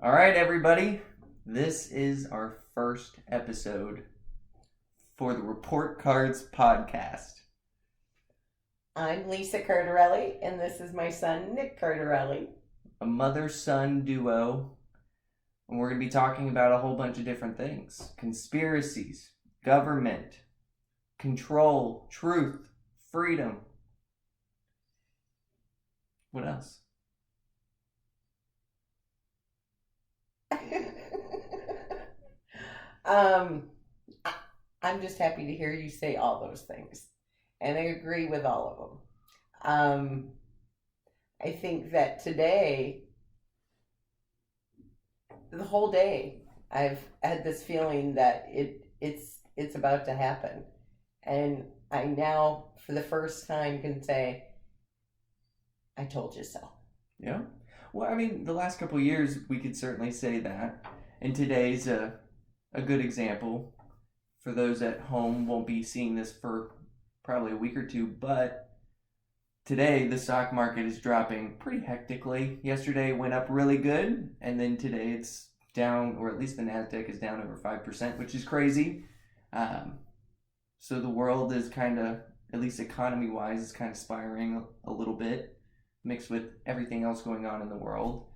All right, everybody. This is our first episode for the Report Cards podcast. I'm Lisa Cardarelli, and this is my son, Nick Cardarelli. A mother-son duo. And we're going to be talking about a whole bunch of different things. Conspiracies, government, control, truth, freedom. What else? I'm just happy to hear you say all those things, and I agree with all of them. I think that today, the whole day, I've had this feeling that it's about to happen, and I now, for the first time, can say, "I told you so." Yeah. Well, I mean, the last couple of years, we could certainly say that. And today's a good example. For those at home, won't be seeing this for probably a week or two, but today the stock market is dropping pretty hectically. Yesterday it went up really good, and then today it's down, or at least the NASDAQ is down over 5%, which is crazy. So the world is kind of, at least economy-wise, is kind of spiraling a little bit, mixed with everything else going on in the world.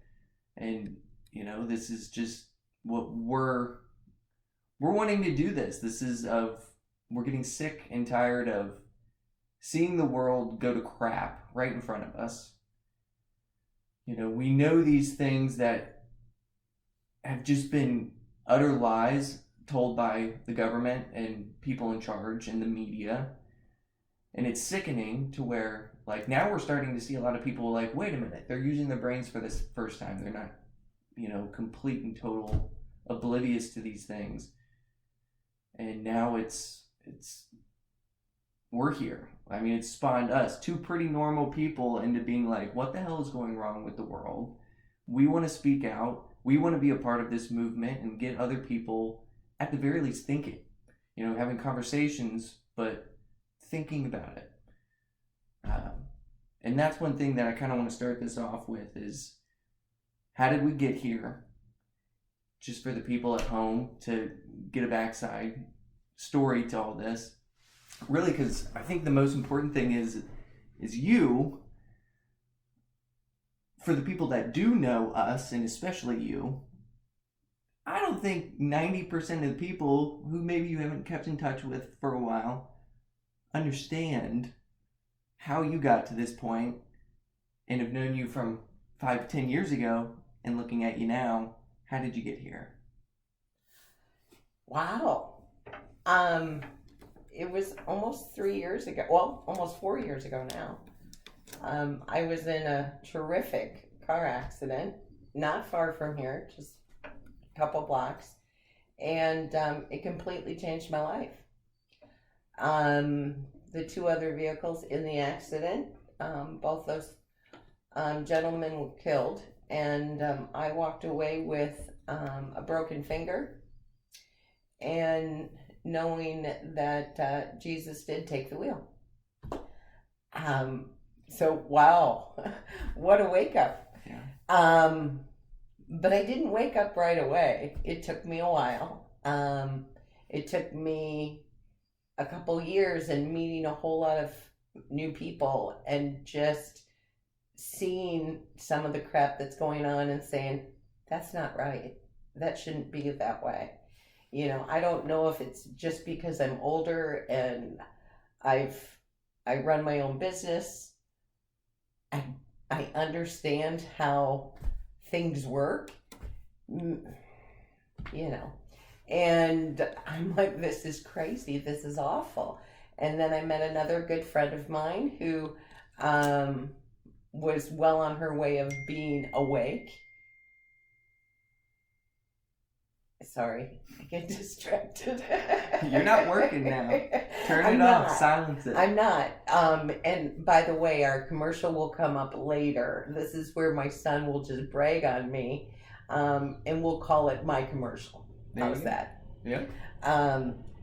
And, you know, this is just what we're wanting to do this. We're getting sick and tired of seeing the world go to crap right in front of us. You know, we know these things that have just been utter lies told by the government and people in charge and the media. And it's sickening to where, like, now we're starting to see a lot of people like, wait a minute, they're using their brains for this first time. They're not, complete and total oblivious to these things. And now we're here. I mean, it's spawned us, two pretty normal people, into being like, what the hell is going wrong with the world? We want to speak out. We want to be a part of this movement and get other people, at the very least, thinking. Having conversations, but thinking about it. And that's one thing that I kind of want to start this off with is, how did we get here? Just for the people at home to get a backside story to all this. Really, because I think the most important thing is you, for the people that do know us, and especially you, I don't think 90% of the people who maybe you haven't kept in touch with for a while understand how you got to this point and have known you from 5 to 10 years ago and looking at you now. How did you get here? Wow. It was almost 3 years ago. Well, almost 4 years ago now. I was in a terrific car accident, not far from here, just a couple blocks. And it completely changed my life. The two other vehicles in the accident, both those gentlemen were killed. And I walked away with a broken finger, and knowing that Jesus did take the wheel. So, wow, what a wake up. Yeah. But I didn't wake up right away. It took me a while. It took me a couple years and meeting a whole lot of new people and just seeing some of the crap that's going on and saying, that's not right. That shouldn't be that way. I don't know if it's just because I'm older and I run my own business. I understand how things work, and I'm like, this is crazy. This is awful. And then I met another good friend of mine who, was well on her way of being awake. Sorry, I get distracted. You're not working now. Turn it off. Silence it. I'm not. And by the way, our commercial will come up later. This is where my son will just brag on me, and we'll call it my commercial. How's that? Yeah.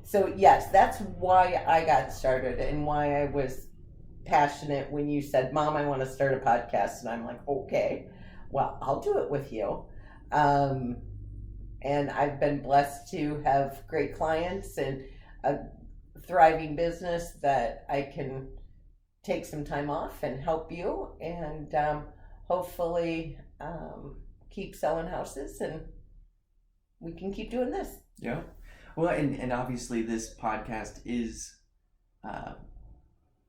So yes, that's why I got started and why I was passionate when you said, Mom, I want to start a podcast. And I'm like, okay, well, I'll do it with you. And I've been blessed to have great clients and a thriving business that I can take some time off and help you, and hopefully keep selling houses, and we can keep doing this. Yeah. Well, and obviously this podcast is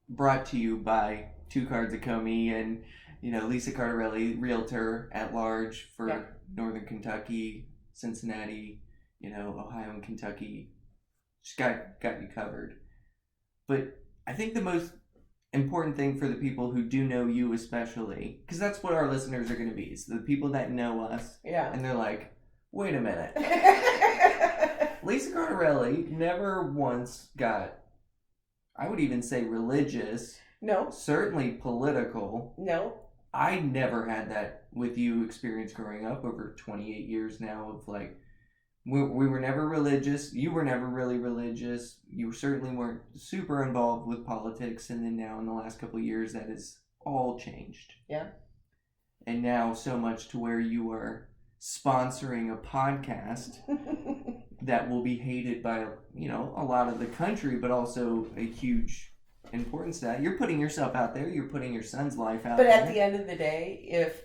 brought to you by Two Cards of Comey and, Lisa Cardarelli, realtor at large for Northern Kentucky, Cincinnati, Ohio and Kentucky. She's got you covered. But I think the most important thing for the people who do know you especially, because that's what our listeners are going to be, so the people that know us, and they're like, wait a minute. Lisa Cardarelli never once got, I would even say, religious. No. Certainly political. No. I never had that with you experience growing up over 28 years now of like, we were never religious. You were never really religious. You certainly weren't super involved with politics. And then now in the last couple of years, that has all changed. Yeah. And now so much to where you are sponsoring a podcast that will be hated by, a lot of the country, but also a huge importance to that. You're putting yourself out there. You're putting your son's life out there. But at the end of the day, if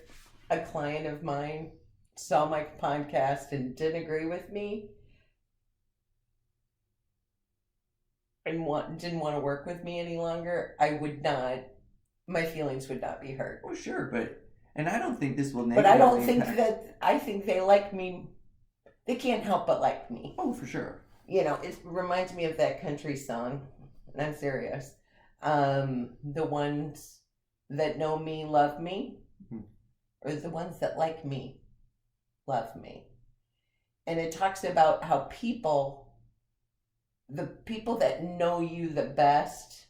a client of mine saw my podcast and didn't agree with me and didn't want to work with me any longer, my feelings would not be hurt. Well, sure, and I don't think this will negatively. But I don't think I think they like me. They can't help but like me. Oh, for sure. It reminds me of that country song, and I'm serious. The ones that know me love me, or the ones that like me love me. And it talks about how the people that know you the best,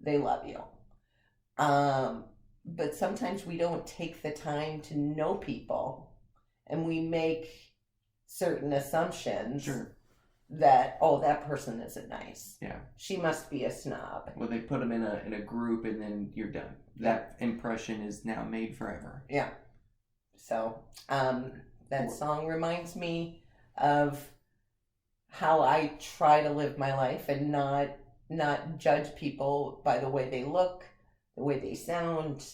they love you. But sometimes we don't take the time to know people, and we make certain assumptions. Sure. That, that person isn't nice. Yeah. She must be a snob. Well, they put them in a group and then you're done. That impression is now made forever. Yeah. So, that song reminds me of how I try to live my life and not judge people by the way they look, the way they sound.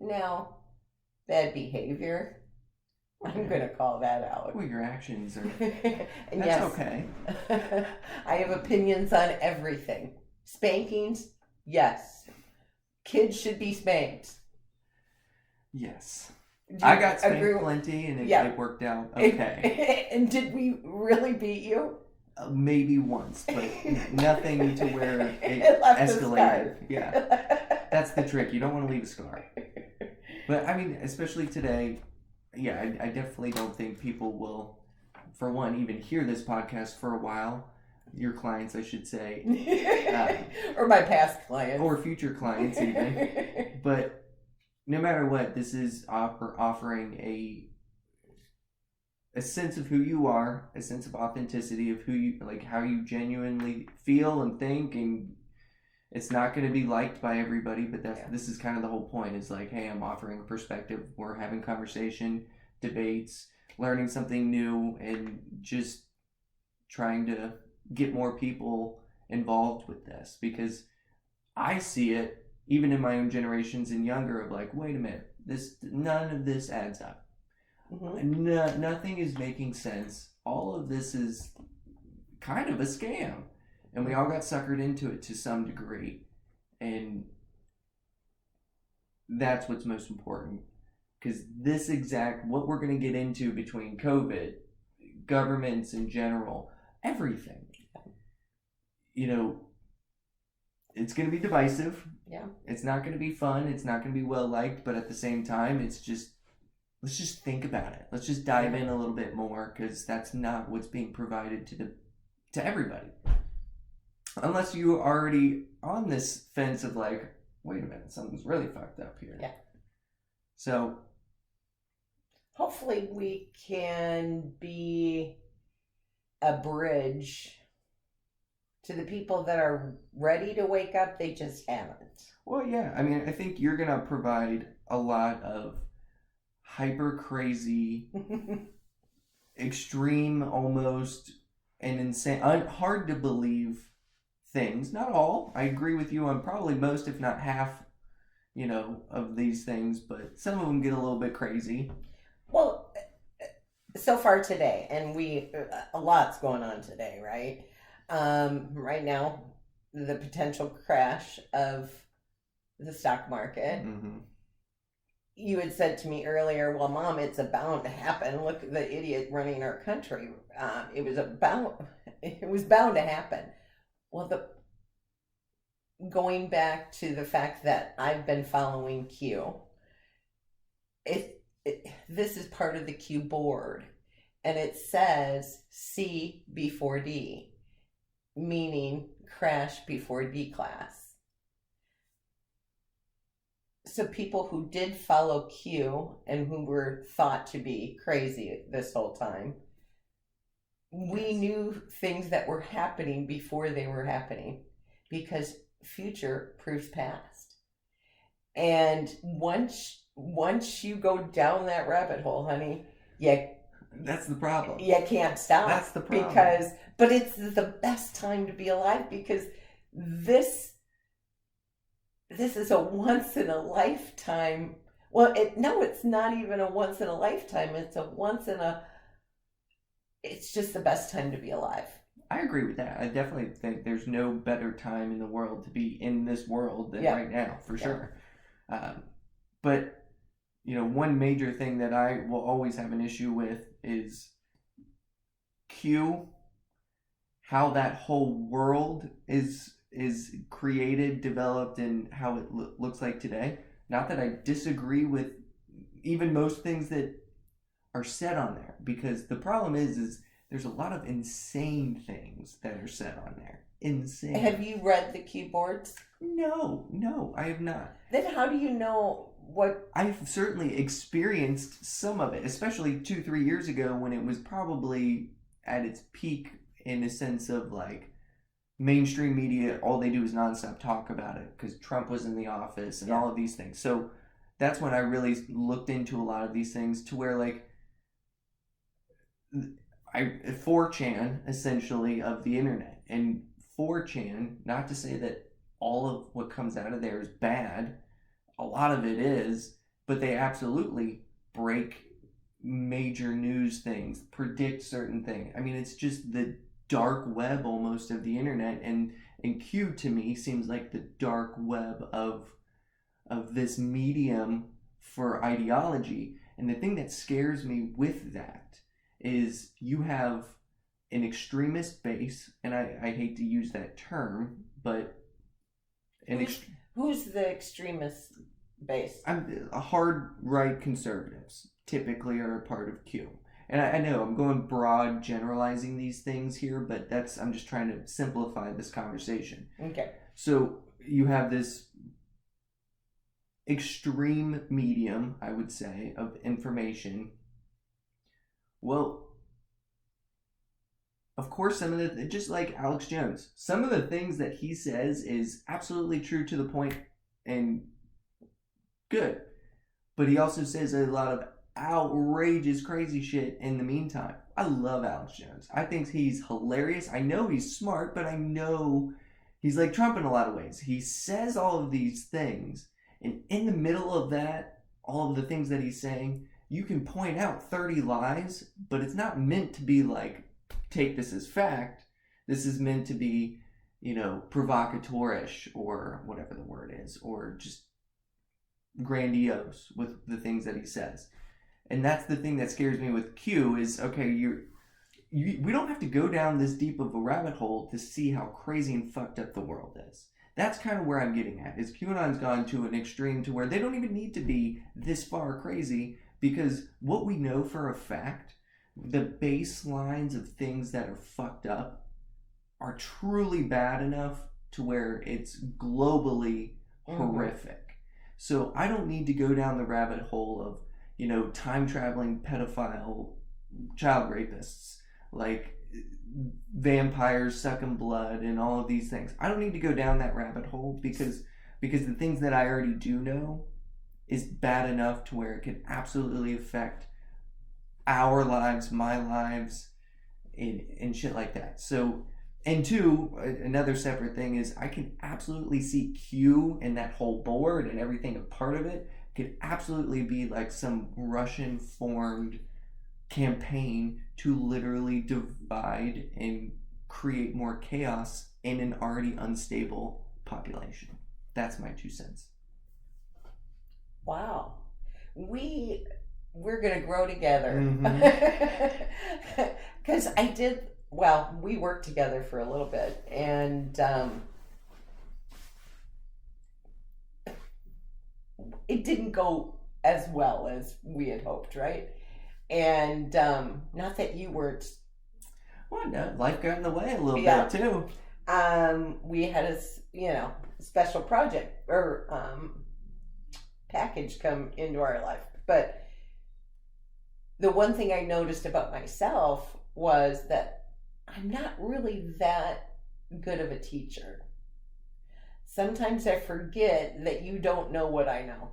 Now, bad behavior, I'm going to call that out. Well, your actions are... And that's okay. I have opinions on everything. Spankings, yes. Kids should be spanked. Yes. I got spanked plenty and it worked out okay. And did we really beat you? Maybe once, but nothing to where it escalated. Yeah. That's the trick. You don't want to leave a scar. But I mean, especially today, I definitely don't think people will, for one, even hear this podcast for a while. Your clients, I should say. Or my past clients. Or future clients, even. But no matter what, this is offering a sense of who you are, a sense of authenticity of who you, like how you genuinely feel and think, and it's not going to be liked by everybody, but this is kind of the whole point, is like, hey, I'm offering a perspective, we're having conversation, debates, learning something new, and just trying to get more people involved with this, because I see it even in my own generations and younger of like, wait a minute, none of this adds up. Mm-hmm. Nothing is making sense. All of this is kind of a scam. And we all got suckered into it to some degree. And that's what's most important. Because what we're going to get into between COVID, governments in general, everything, it's going to be divisive. Yeah. It's not going to be fun. It's not going to be well liked. But at the same time, let's just think about it. Let's just dive in a little bit more, because that's not what's being provided to everybody. Unless you're already on this fence of like, wait a minute, something's really fucked up here. Yeah. So hopefully we can be a bridge to the people that are ready to wake up. They just haven't. Well, yeah. I mean, I think you're going to provide a lot of hyper crazy, extreme almost, and insane, hard to believe things. Not all. I agree with you on probably most, if not half, of these things, but some of them get a little bit crazy. Well, so far today, and a lot's going on today, right? Right now, the potential crash of the stock market. Mm-hmm. You had said to me earlier, well, Mom, it's bound to happen. Look at the idiot running our country. It was bound to happen. Well, going back to the fact that I've been following Q, this is part of the Q board, and it says C before D, meaning crash before D class. So people who did follow Q and who were thought to be crazy this whole time, we knew things that were happening before they were happening, because future proves past. And once you go down that rabbit hole, honey, that's the problem. You can't stop. That's the problem. But it's the best time to be alive, because this is a once in a lifetime. Well, it's not even a once in a lifetime. It's just the best time to be alive. I agree with that. I definitely think there's no better time in the world to be in this world than right now, for sure. But, one major thing that I will always have an issue with is Q, how that whole world is created, developed, and how it looks like today. Not that I disagree with even most things that are said on there, because the problem is there's a lot of insane things that are said on there. Insane. Have you read the keyboards? No, I have not. Then how do you know what? I've certainly experienced some of it, especially 2-3 years ago when it was probably at its peak, in a sense of like mainstream media, all they do is nonstop talk about it because Trump was in the office and all of these things. So that's when I really looked into a lot of these things, to where like 4chan essentially of the internet. And 4chan, not to say that all of what comes out of there is bad, a lot of it is, but they absolutely break major news things, predict certain things. I mean, it's just the dark web almost of the internet, and Q to me seems like the dark web of this medium for ideology. And the thing that scares me with that is you have an extremist base, and I hate to use that term, but who's the extremist base? A hard right conservatives typically are a part of Q. And I know I'm going broad generalizing these things here, but I'm just trying to simplify this conversation. Okay. So you have this extreme medium, I would say, of information. Well, of course, some of the, just like Alex Jones, some of the things that he says is absolutely true to the point and good. But he also says a lot of outrageous, crazy shit in the meantime. I love Alex Jones. I think he's hilarious. I know he's smart, but I know he's like Trump in a lot of ways. He says all of these things, and in the middle of that, all of the things that he's saying, you can point out 30 lies, but it's not meant to be like, take this as fact. This is meant to be, provocatorish, or whatever the word is, or just grandiose with the things that he says. And that's the thing that scares me with Q is, okay, we don't have to go down this deep of a rabbit hole to see how crazy and fucked up the world is. That's kind of where I'm getting at, is QAnon's gone to an extreme to where they don't even need to be this far crazy, because what we know for a fact, the baselines of things that are fucked up are truly bad enough to where it's globally horrific. So I don't need to go down the rabbit hole of, time-traveling pedophile child rapists, like vampires sucking blood and all of these things. I don't need to go down that rabbit hole because the things that I already do know is bad enough to where it could absolutely affect our lives, my lives, and shit like that. So, and two, another separate thing is I can absolutely see Q and that whole board and everything a part of it could absolutely be like some Russian formed campaign to literally divide and create more chaos in an already unstable population. That's my 2 cents. Wow. We're gonna grow together. Because we worked together for a little bit, and it didn't go as well as we had hoped, right? And not that you weren't. Well, no, life got in the way a little bit too. We had a special project or package come into our life, but the one thing I noticed about myself was that I'm not really that good of a teacher. Sometimes I forget that you don't know what I know.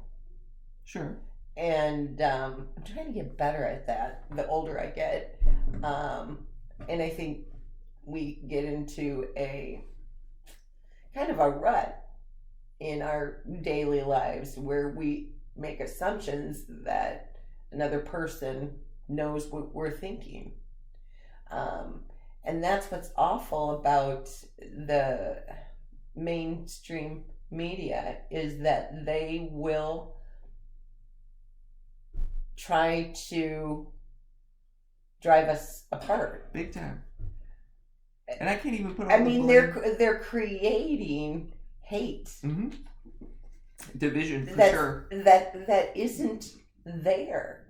Sure. And I'm trying to get better at that the older I get. And I think we get into a kind of a rut in our daily lives where we make assumptions that another person knows what we're thinking. And that's what's awful about the mainstream media, is that they will try to drive us apart. Big time. And I can't even put on they're creating hate. Mm-hmm. Division for sure. That isn't there.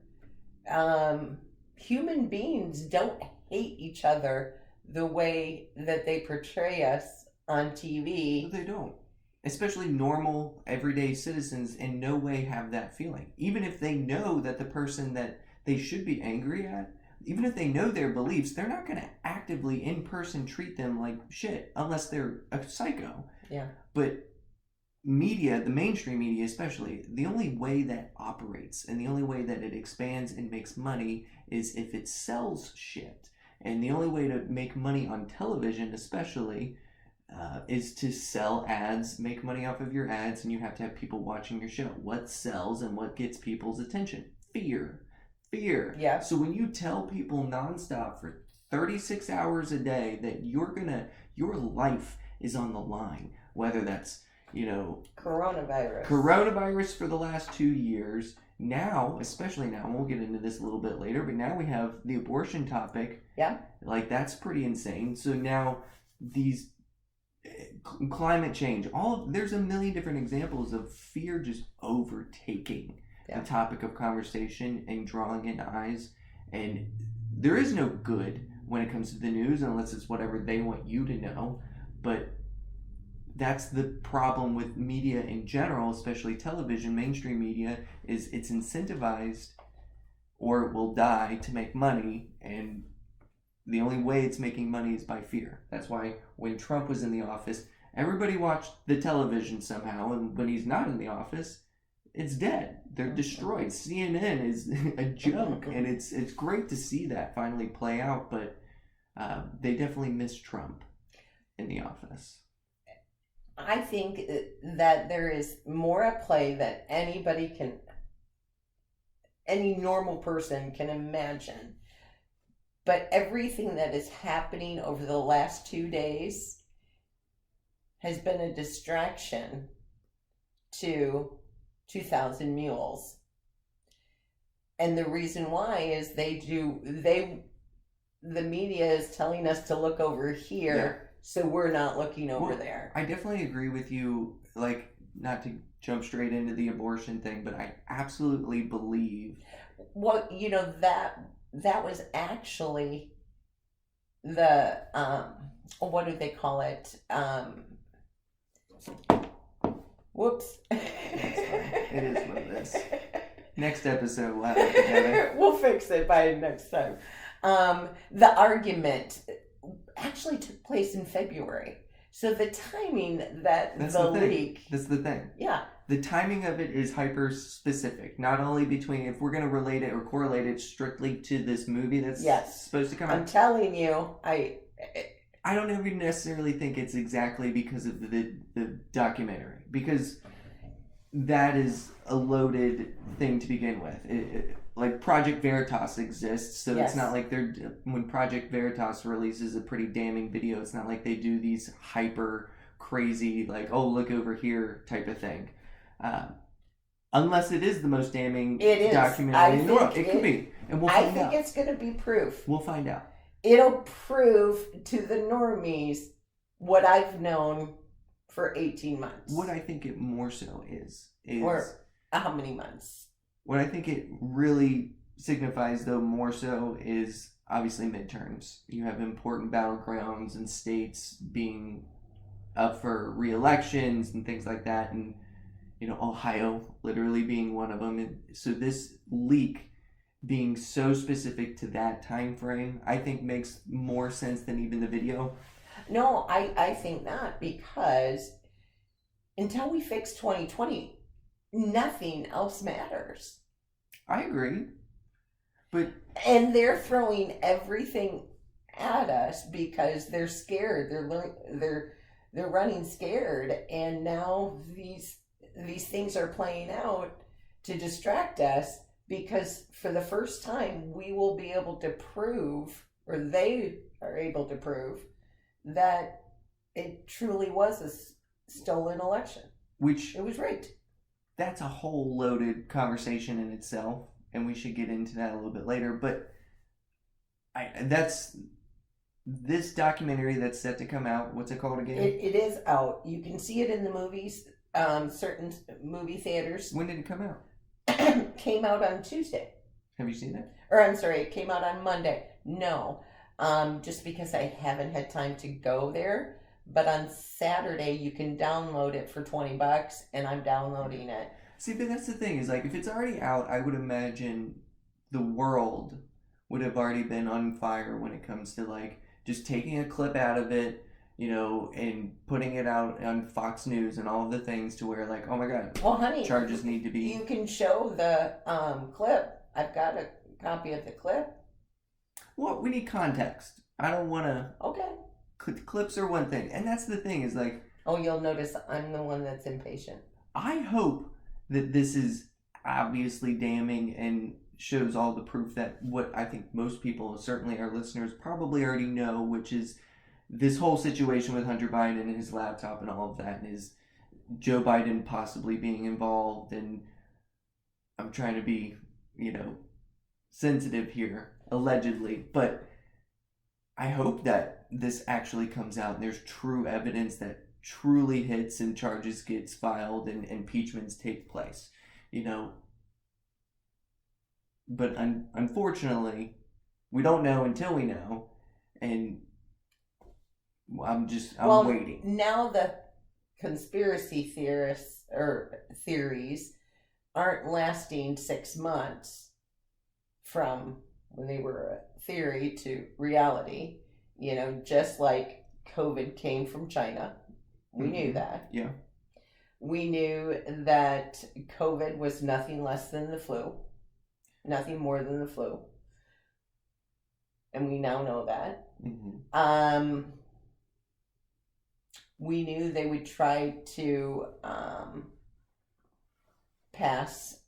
Human beings don't hate each other the way that they portray us on TV. But they don't. Especially normal, everyday citizens in no way have that feeling. Even if they know that the person that they should be angry at, even if they know their beliefs, they're not going to actively in person treat them like shit unless they're a psycho. Yeah. But media, the mainstream media especially, the only way that operates and the only way that it expands and makes money is if it sells shit. And the only way to make money on television especially is to sell ads, make money off of your ads, and you have to have people watching your show. What sells and what gets people's attention? Fear. Yeah. So when you tell people nonstop for 36 hours a day that your life is on the line, whether that's, coronavirus for the last 2 years, now, especially now, and we'll get into this a little bit later, but now we have the abortion topic. Yeah. Like, that's pretty insane. So now these climate change, there's a million different examples of fear just overtaking the topic of conversation and drawing in eyes. And there is no good when it comes to the news unless it's whatever they want you to know. But that's the problem with media in general, especially television, mainstream media, is it's incentivized or it will die to make money, and the only way it's making money is by fear. That's why when Trump was in the office, everybody watched the television somehow, and when he's not in the office, it's dead. They're destroyed. CNN is a joke, and it's great to see that finally play out, but they definitely miss Trump in the office. I think that there is more at play than any normal person can imagine. But everything that is happening over the last 2 days has been a distraction to 2,000 Mules. And the reason why is the media is telling us to look over here. So we're not looking over there. I definitely agree with you, like, not to jump straight into the abortion thing, but I absolutely believe... Well, that was actually the, what do they call it? Whoops. It is what it is. Next episode, we'll have it together. We'll fix it by next time. The argument actually took place in February. So the timing that That's the the thing. leak... That's the thing. Yeah. The timing of it is hyper specific. Not only between, if we're going to relate it or correlate it strictly to this movie that's supposed to come out. I'm telling you, I don't even necessarily think it's exactly because of the documentary, because that is a loaded thing to begin with. Like Project Veritas exists, so it's not like when Project Veritas releases a pretty damning video, it's not like they do these hyper crazy, like, oh, look over here type of thing. Unless it is the most damning documentary in the world. It could be. And we'll find out. I think it's going to be proof. We'll find out. It'll prove to the normies what I've known for 18 months. What I think it more so is or how many months? What I think it really signifies, though, more so is obviously midterms. You have important battlegrounds and states being up for re-elections and things like that, and Ohio literally being one of them. And so this leak being so specific to that time frame, I think makes more sense than even the video. No, I think not, because until we fix 2020, nothing else matters. I agree. And they're throwing everything at us because they're scared. They're running scared, and now these things are playing out to distract us, because for the first time we will be able to prove, or they are able to prove, that it truly was a stolen election. Which it was rigged. That's a whole loaded conversation in itself, and we should get into that a little bit later. But this documentary that's set to come out, what's it called again? It is out. You can see it in the movies, certain movie theaters. When did it come out? Came out on Tuesday. Have you seen it? Or I'm sorry, it came out on Monday. No, just because I haven't had time to go there. But on Saturday, you can download it for $20, and I'm downloading it. See, but that's the thing, is like, if it's already out, I would imagine the world would have already been on fire when it comes to, like, just taking a clip out of it, and putting it out on Fox News and all of the things, to where, like, oh my God, well, honey, charges need to be. You can show the clip. I've got a copy of the clip. Well, we need context. I don't want to. Okay. Clips are one thing, and that's the thing, is like. Oh, you'll notice I'm the one that's impatient. I hope that this is obviously damning and shows all the proof that what I think most people, certainly our listeners, probably already know, which is this whole situation with Hunter Biden and his laptop and all of that, and his Joe Biden possibly being involved. And I'm trying to be, sensitive here, allegedly, but I hope that this actually comes out and there's true evidence that truly hits and charges gets filed and impeachments take place, But unfortunately, we don't know until we know, and I'm waiting. Now the conspiracy theorists or theories aren't lasting 6 months from when they were a theory to reality, just like COVID came from China. We knew that. Yeah. We knew that COVID was nothing less than the flu, nothing more than the flu. And we now know that. Mm-hmm. We knew they would try to pass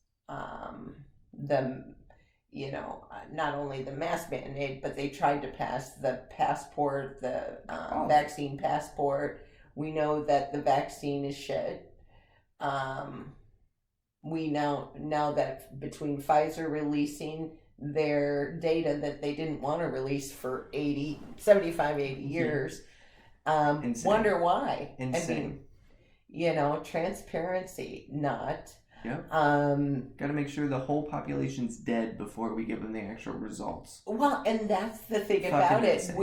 not only the mask mandate, but they tried to pass the passport, the vaccine passport. We know that the vaccine is shit. We now that between Pfizer releasing their data that they didn't want to release for 75, 80 years, wonder why. Insane. I mean, transparency, not. Yeah. Got to make sure the whole population's dead before we give them the actual results. Well, and that's the thing about it. Insane.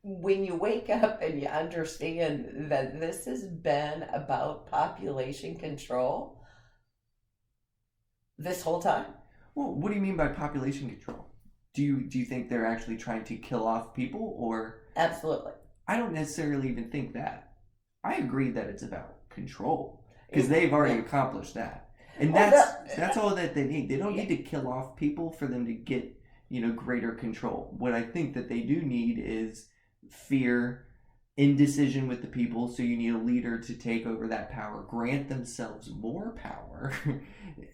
When you wake up and you understand that this has been about population control this whole time. Well, what do you mean by population control? Do you think they're actually trying to kill off people, or? Absolutely. I don't necessarily even think that. I agree that it's about control because they've already accomplished that, and Well, that's all that they need. They don't need to kill off people for them to get greater control. What I think that they do need is fear, indecision with the people. So you need a leader to take over that power, grant themselves more power,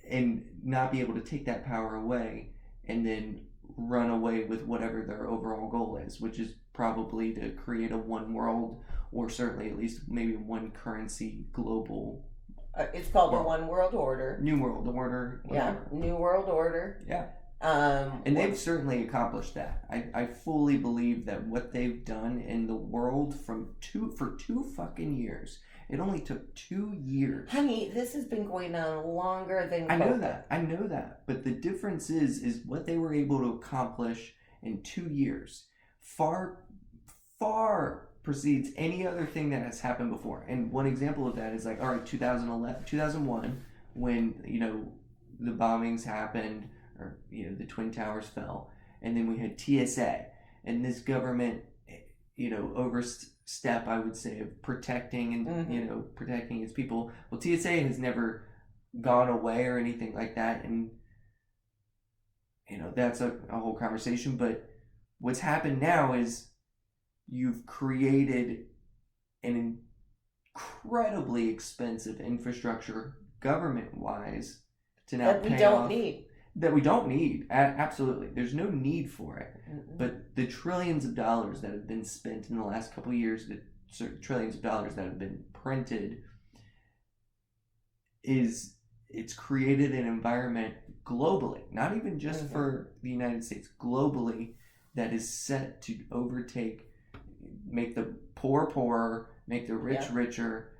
and not be able to take that power away, and then run away with whatever their overall goal is, which is probably to create a one world, or certainly at least maybe one currency global. It's called the One World Order. New World Order. Whatever. Yeah, New World Order. Yeah. And they've certainly accomplished that. I fully believe that what they've done in the world for 2 fucking years. It only took 2 years. Honey, this has been going on longer than COVID. I know that. But the difference is what they were able to accomplish in 2 years far precedes any other thing that has happened before. And one example of that is like, all right, 2001, when, the bombings happened, or, the Twin Towers fell. And then we had TSA. And this government, overstep, I would say, of protecting and, protecting its people. Well, TSA has never gone away or anything like that. And, that's a whole conversation. But what's happened now is you've created an incredibly expensive infrastructure government-wise to now that we don't need. That we don't need. Absolutely. There's no need for it. Mm-mm. But the trillions of dollars that have been spent in the last couple of years, the trillions of dollars that have been printed, it's created an environment globally, not even just for the United States, globally, that is set to overtake, make the poor poorer, make the rich richer,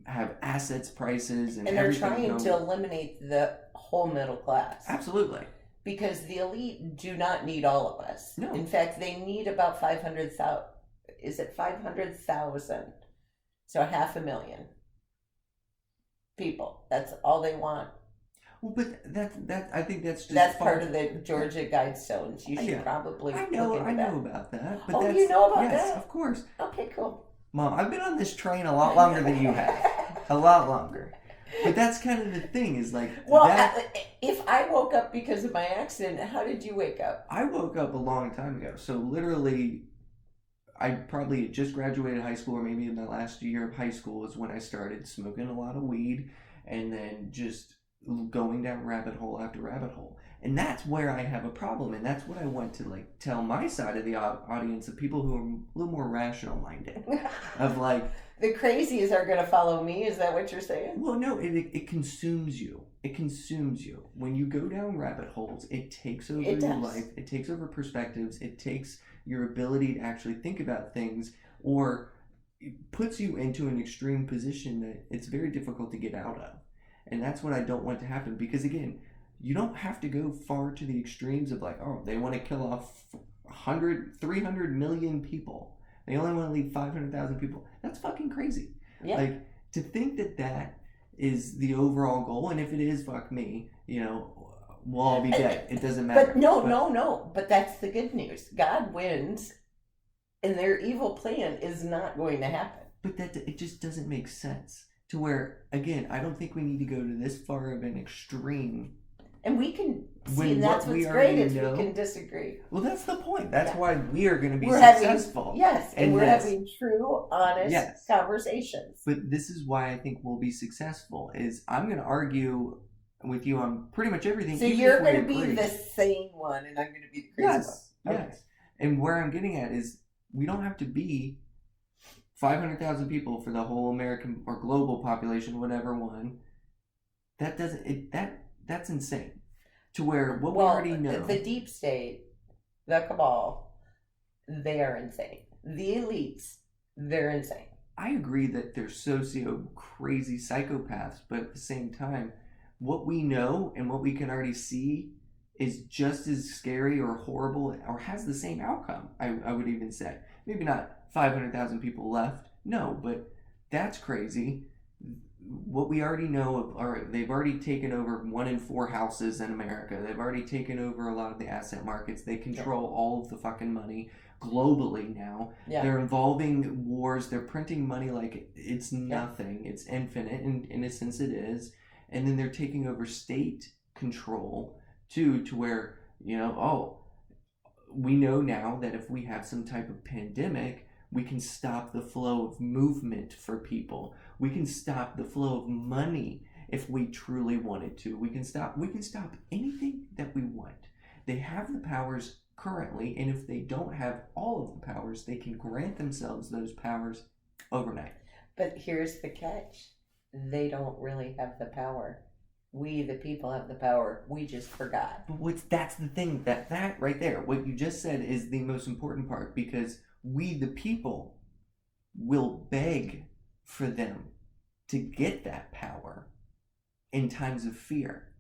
have assets prices, and they're everything trying to eliminate the whole middle class. Absolutely. Because the elite do not need all of us. No. In fact, they need about 500,000. Is it 500,000? So 500,000 people. That's all they want. Well, but that I think that's just part of the Georgia Guidestones. You should probably I know about that. But you know about that? Yes, of course. Okay, cool. Mom, I've been on this train a lot longer than you have. A lot longer. But that's kind of the thing, is like... Well, if I woke up because of my accident, how did you wake up? I woke up a long time ago. So literally, I probably had just graduated high school, or maybe in my last year of high school is when I started smoking a lot of weed, and then just going down rabbit hole after rabbit hole. And that's where I have a problem, and that's what I want to tell my side of the audience, of people who are a little more rational minded, of the crazies are going to follow me. Is that what you're saying? Well, no, it consumes you. It consumes you. When you go down rabbit holes, it takes over your life. It takes over perspectives. It takes your ability to actually think about things, or it puts you into an extreme position that it's very difficult to get out of. And that's what I don't want to happen, because again, you don't have to go far to the extremes of they want to kill off 300 million people. They only want to leave 500,000 people. That's fucking crazy. Yeah. To think that is the overall goal, and if it is, fuck me, we'll all be dead. It doesn't matter. But no. But that's the good news. God wins, and their evil plan is not going to happen. But it just doesn't make sense. To where, again, I don't think we need to go to this far of an extreme. And we can see, and that's what's great, is we can disagree. Well, that's the point. That's why we are going to be successful. And we're having true, honest conversations. But this is why I think we'll be successful, is I'm going to argue with you on pretty much everything. So you're going to be the sane one, and I'm going to be the crazy one. Okay. Yes. And where I'm getting at is, we don't have to be 500,000 people for the whole American or global population, whatever one. That's insane. To where what we already know. The deep state, the cabal, they are insane. The elites, they're insane. I agree that they're crazy psychopaths, but at the same time, what we know and what we can already see is just as scary or horrible, or has the same outcome, I would even say. Maybe not 500,000 people left. No, but that's crazy. What we already know they've already taken over 1 in 4 houses in America. They've already taken over a lot of the asset markets. They control all of the fucking money. globally now. Yeah. They're involving wars. They're printing money like it's nothing. It's infinite, and in a sense it is. And then they're taking over state control too, to where, we know now that if we have some type of pandemic, we can stop the flow of movement for people. We can stop the flow of money if we truly wanted to. We can stop anything that we want. They have the powers currently, and if they don't have all of the powers, they can grant themselves those powers overnight. But here's the catch. They don't really have the power. We, the people, have the power. We just forgot. But that's the thing, that right there, what you just said is the most important part, because we, the people, will beg for them to get that power in times of fear.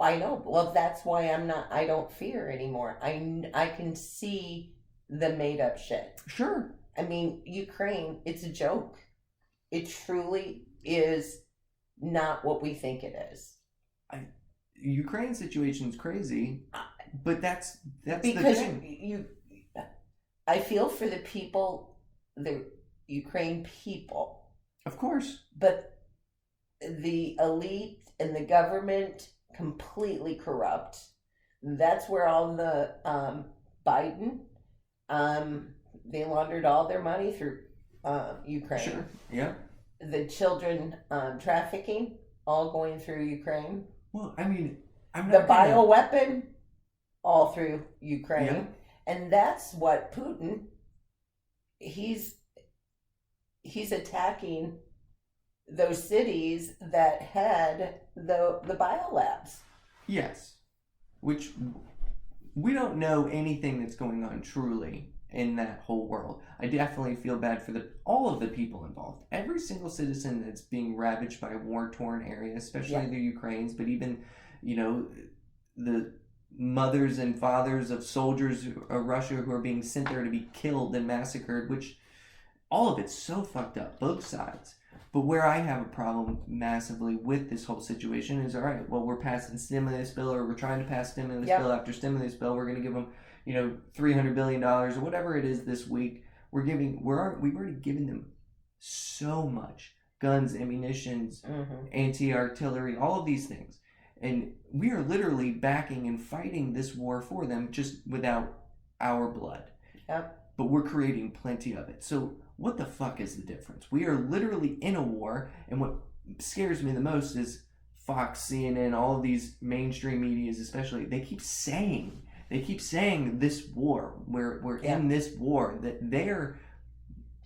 I know. Well, that's why I don't fear anymore. I can see the made up shit. Sure. I mean, Ukraine, it's a joke. It truly is not what we think it is. Ukraine situation's crazy, but that's because the thing. I feel for the people, the Ukraine people. Of course. But the elite and the government, completely corrupt. That's where all the Biden, they laundered all their money through Ukraine. Sure. Yeah. The children trafficking, all going through Ukraine. Well, I mean, the bioweapon, all through Ukraine. Yeah. And that's what Putin, he's attacking those cities that had the biolabs. Yes. Which we don't know anything that's going on truly in that whole world. I definitely feel bad for all of the people involved. Every single citizen that's being ravaged by a war-torn area, especially the Ukrainians, but even, the mothers and fathers of soldiers of Russia who are being sent there to be killed and massacred, which all of it's so fucked up, both sides. But where I have a problem massively with this whole situation is, all right, well, we're passing stimulus bill, or we're trying to pass stimulus bill after stimulus bill. We're going to give them, $300 billion or whatever it is this week. We've already given them so much: guns, ammunitions, anti-artillery, all of these things. And we are literally backing and fighting this war for them, just without our blood. Yep. But we're creating plenty of it. So what the fuck is the difference? We are literally in a war, and what scares me the most is Fox, CNN, all of these mainstream medias especially, they keep saying this war, we're in this war, that they're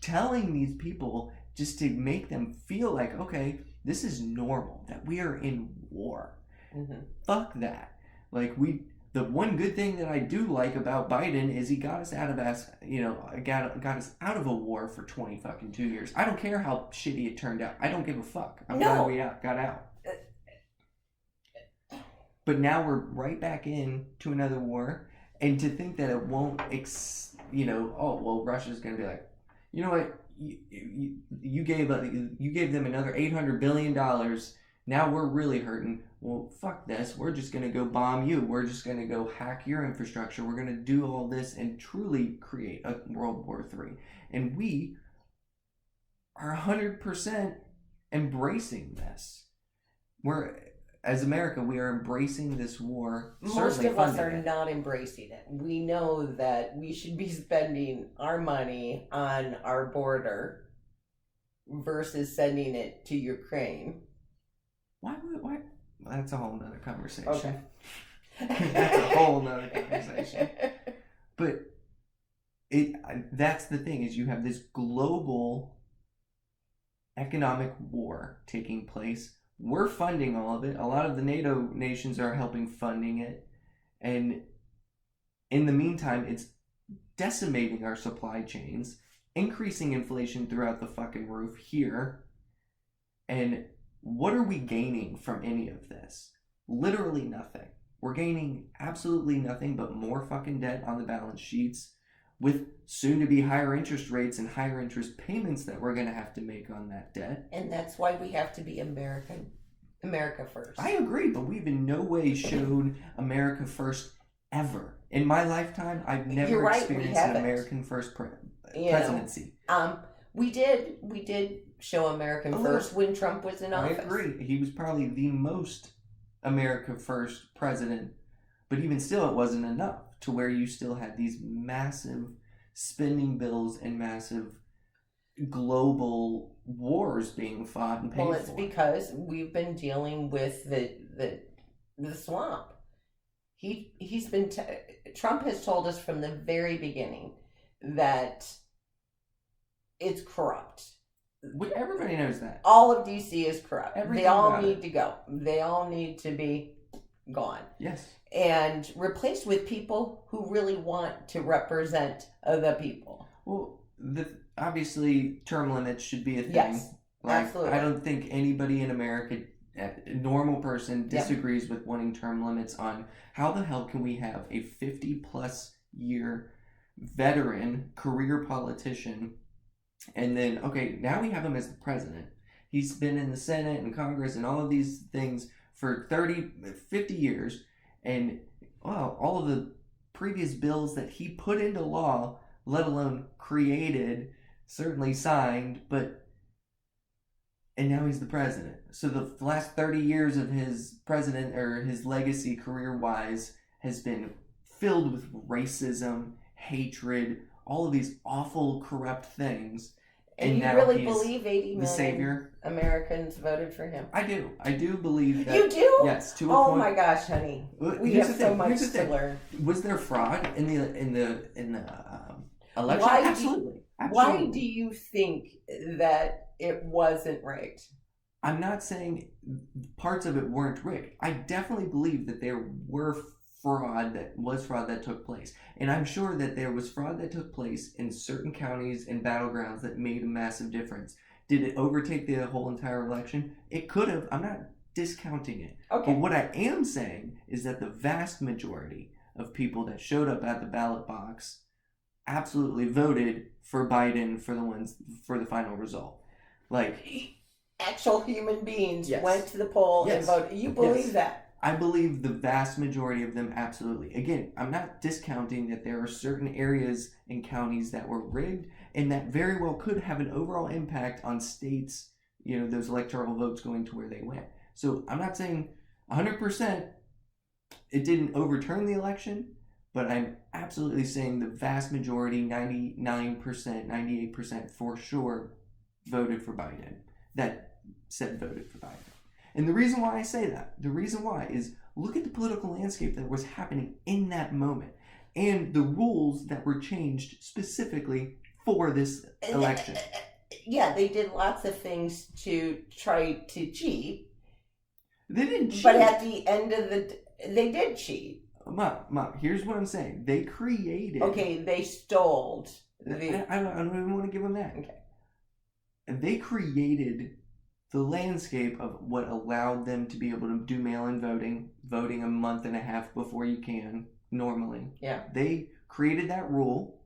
telling these people just to make them feel like, okay, this is normal, that we are in war. Fuck that. Like, the one good thing that I do like about Biden is he got us out of got us out of a war for 22 years. I don't care how shitty it turned out. I don't give a fuck. I'm glad we got out. But now we're right back into another war, and to think that it won't, Russia's going to be like, you know what, you gave them another $800 billion. Now we're really hurting. Well, fuck this. We're just going to go bomb you. We're just going to go hack your infrastructure. We're going to do all this and truly create a World War III. And we are 100% embracing this. As America, we are embracing this war. Most of us are not embracing it. We know that we should be spending our money on our border versus sending it to Ukraine. Why? That's a whole nother conversation. Okay. That's a whole nother conversation. But that's the thing, is you have this global economic war taking place. We're funding all of it. A lot of the NATO nations are helping funding it. And in the meantime, it's decimating our supply chains, increasing inflation throughout the fucking roof here. And what are we gaining from any of this? Literally nothing. We're gaining absolutely nothing but more fucking debt on the balance sheets, with soon to be higher interest rates and higher interest payments that we're going to have to make on that debt. And that's why we have to be America first. I agree, but we've in no way shown America first ever. in my lifetime, I've never You're right, we experienced an haven't. American first You know, presidency. we did show American A little. first when Trump was in I office. agree. He was probably the most America first president, but even still, it wasn't enough to where you still had these massive spending bills and massive global wars being fought and paid Well, it's for. because we've been dealing with the swamp. Trump has told us from the very beginning that it's corrupt. Everybody knows that. All of DC is corrupt. Everything They all about need it. to go. They all need to be gone Yes. and replaced with people who really want to represent the people. Well, obviously, term limits should be a thing. Yes, Like, absolutely. I don't think anybody in America, a normal person, disagrees with wanting term limits on how the hell can we have a 50-plus year veteran career politician, and then, okay, now we have him as the president. He's been in the Senate and Congress and all of these things for 30, 50 years, and, well, all of the previous bills that he put into law, let alone created, certainly signed, and now he's the president. So the last 30 years of his president, or his legacy career-wise, has been filled with racism, hatred, all of these awful, corrupt things. And you now really he's believe 80 the million savior? Americans voted for him? I do. I do believe that. You do? Yes, to a Oh point. my gosh, honey. We Here's have the so thing, much here's the to thing. learn. Was there fraud in the election? Why do- Absolutely. Why Absolutely. do you think that it wasn't rigged? I'm not saying parts of it weren't rigged. I definitely believe that there were fraud that took place. And I'm sure that there was fraud that took place in certain counties and battlegrounds that made a massive difference. Did it overtake the whole entire election? It could have. I'm not discounting it. Okay. But what I am saying is that the vast majority of people that showed up at the ballot box absolutely voted for Biden for the final result. Like, Actual human beings Yes. went to the poll and Yes. voted. You believe Yes. that? I believe the vast majority of them absolutely. Again, I'm not discounting that there are certain areas and counties that were rigged and that very well could have an overall impact on states, those electoral votes going to where they went. So I'm not saying 100% it didn't overturn the election, but I'm absolutely saying the vast majority, 99%, 98% for sure, voted for Biden. That said voted for Biden. And the reason why I say that, is look at the political landscape that was happening in that moment and the rules that were changed specifically for this election. Yeah, they did lots of things to try to cheat. They didn't cheat. But at the end of they did cheat. Mom, here's what I'm saying. They created... Okay, they stole. I don't even want to give them that. Okay. And they created the landscape of what allowed them to be able to do mail-in voting a month and a half before you can normally. Yeah. They created that rule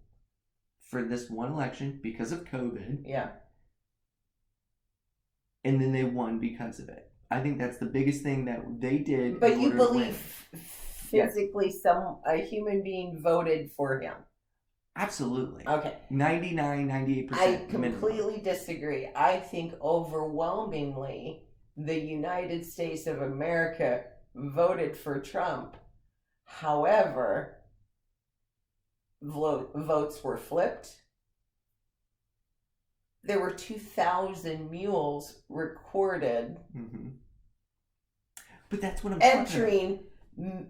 for this one election because of COVID. Yeah. And then they won because of it. I think that's the biggest thing that they did. But in you order to win. believe physically a human being voted for him? Absolutely. Okay. 99, 98%. I completely disagree. I think overwhelmingly the United States of America voted for Trump. However, votes were flipped. There were 2,000 mules recorded Mm-hmm. But that's what I'm talking entering.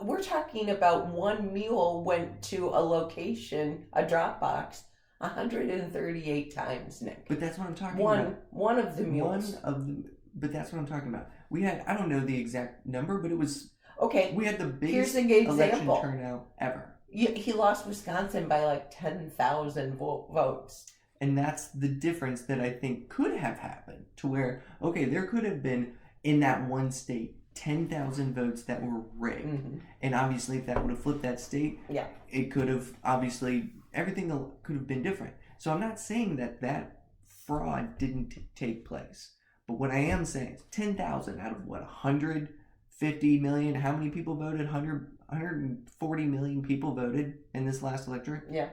We're talking about one mule went to a location, a drop box, 138 times, Nick. But that's what I'm talking about. One of the mules. But that's what I'm talking about. We had, I don't know the exact number, but it was, Okay. we had the biggest Here's an example. election turnout ever. He lost Wisconsin by like 10,000 votes. And that's the difference that I think could have happened to where, okay, there could have been in that one state 10,000 votes that were rigged. Mm-hmm. And obviously, if that would have flipped that state, Yeah. it could have, obviously, everything could have been different. So I'm not saying that fraud didn't take place. But what I am saying is 10,000 out of what, 100 150 million. How many people voted? 140 million people voted in this last election. Yeah.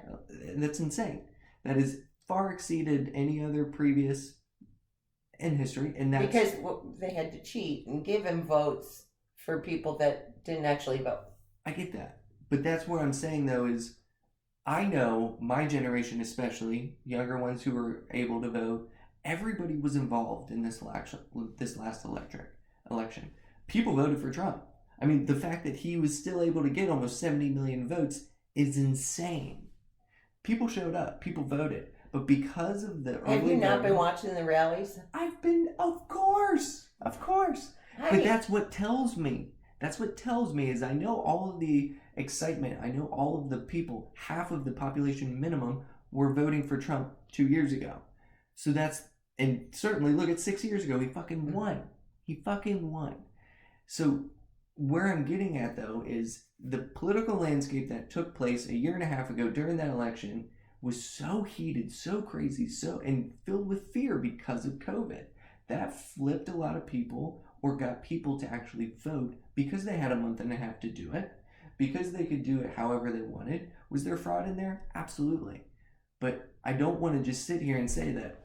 That's insane. That has far exceeded any other previous in history. And that's because they had to cheat and give him votes for people that didn't actually vote. I get that. But that's what I'm saying, though, is I know my generation, especially younger ones who were able to vote, everybody was involved in this last election. People voted for Trump. I mean, the fact that he was still able to get almost 70 million votes is insane. People showed up. People voted. But because of the early Have you not voting, been watching the rallies? I've been, of course. But that's what tells me. That's what tells me is I know all of the excitement. I know all of the people, half of the population minimum, were voting for Trump 2 years ago. So that's, and certainly look at 6 years ago, he fucking won. So where I'm getting at, though, is the political landscape that took place a year and a half ago during that election was so heated, so crazy, and filled with fear because of COVID. That flipped a lot of people or got people to actually vote because they had a month and a half to do it, because they could do it however they wanted. Was there fraud in there? Absolutely. But I don't want to just sit here and say that,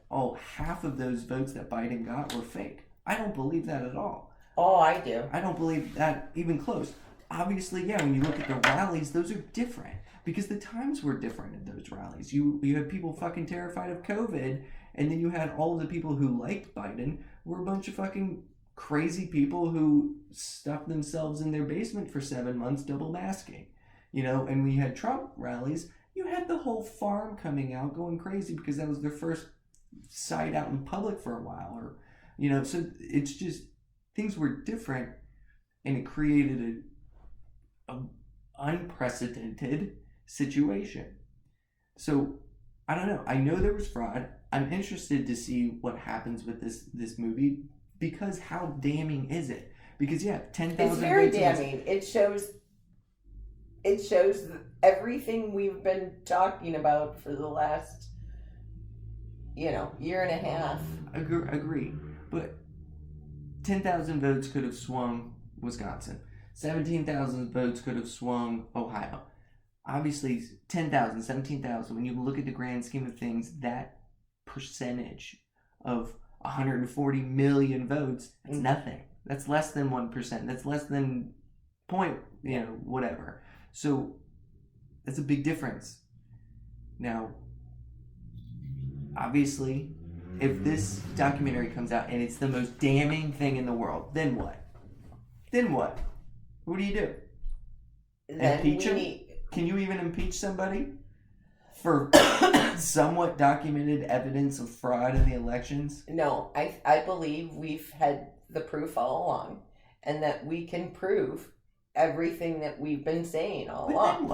half of those votes that Biden got were fake. I don't believe that at all. Oh, I do. I don't believe that even close. Obviously, yeah, when you look at the rallies, those are different because the times were different in those rallies. You had people fucking terrified of COVID, and then you had all of the people who liked Biden were a bunch of fucking crazy people who stuffed themselves in their basement for 7 months double masking. And when you had Trump rallies, you had the whole farm coming out going crazy because that was their first sight out in public for a while. So it's just, things were different, and it created an unprecedented situation. So I don't know. I know there was fraud. I'm interested to see what happens with this movie, because how damning is it? Because 10,000. It's very damning. It shows everything we've been talking about for the last, year and a half. Agree. But 10,000 votes could have swung Wisconsin. 17,000 votes could have swung Ohio. Obviously, 10,000, 17,000, when you look at the grand scheme of things, that percentage of 140 million votes, that's nothing. That's less than 1%. That's less than point, whatever. So that's a big difference. Now, obviously, if this documentary comes out and it's the most damning thing in the world, then what? What do you do? Impeach him? Can you even impeach somebody for somewhat documented evidence of fraud in the elections? No, I believe we've had the proof all along, and that we can prove everything that we've been saying all along.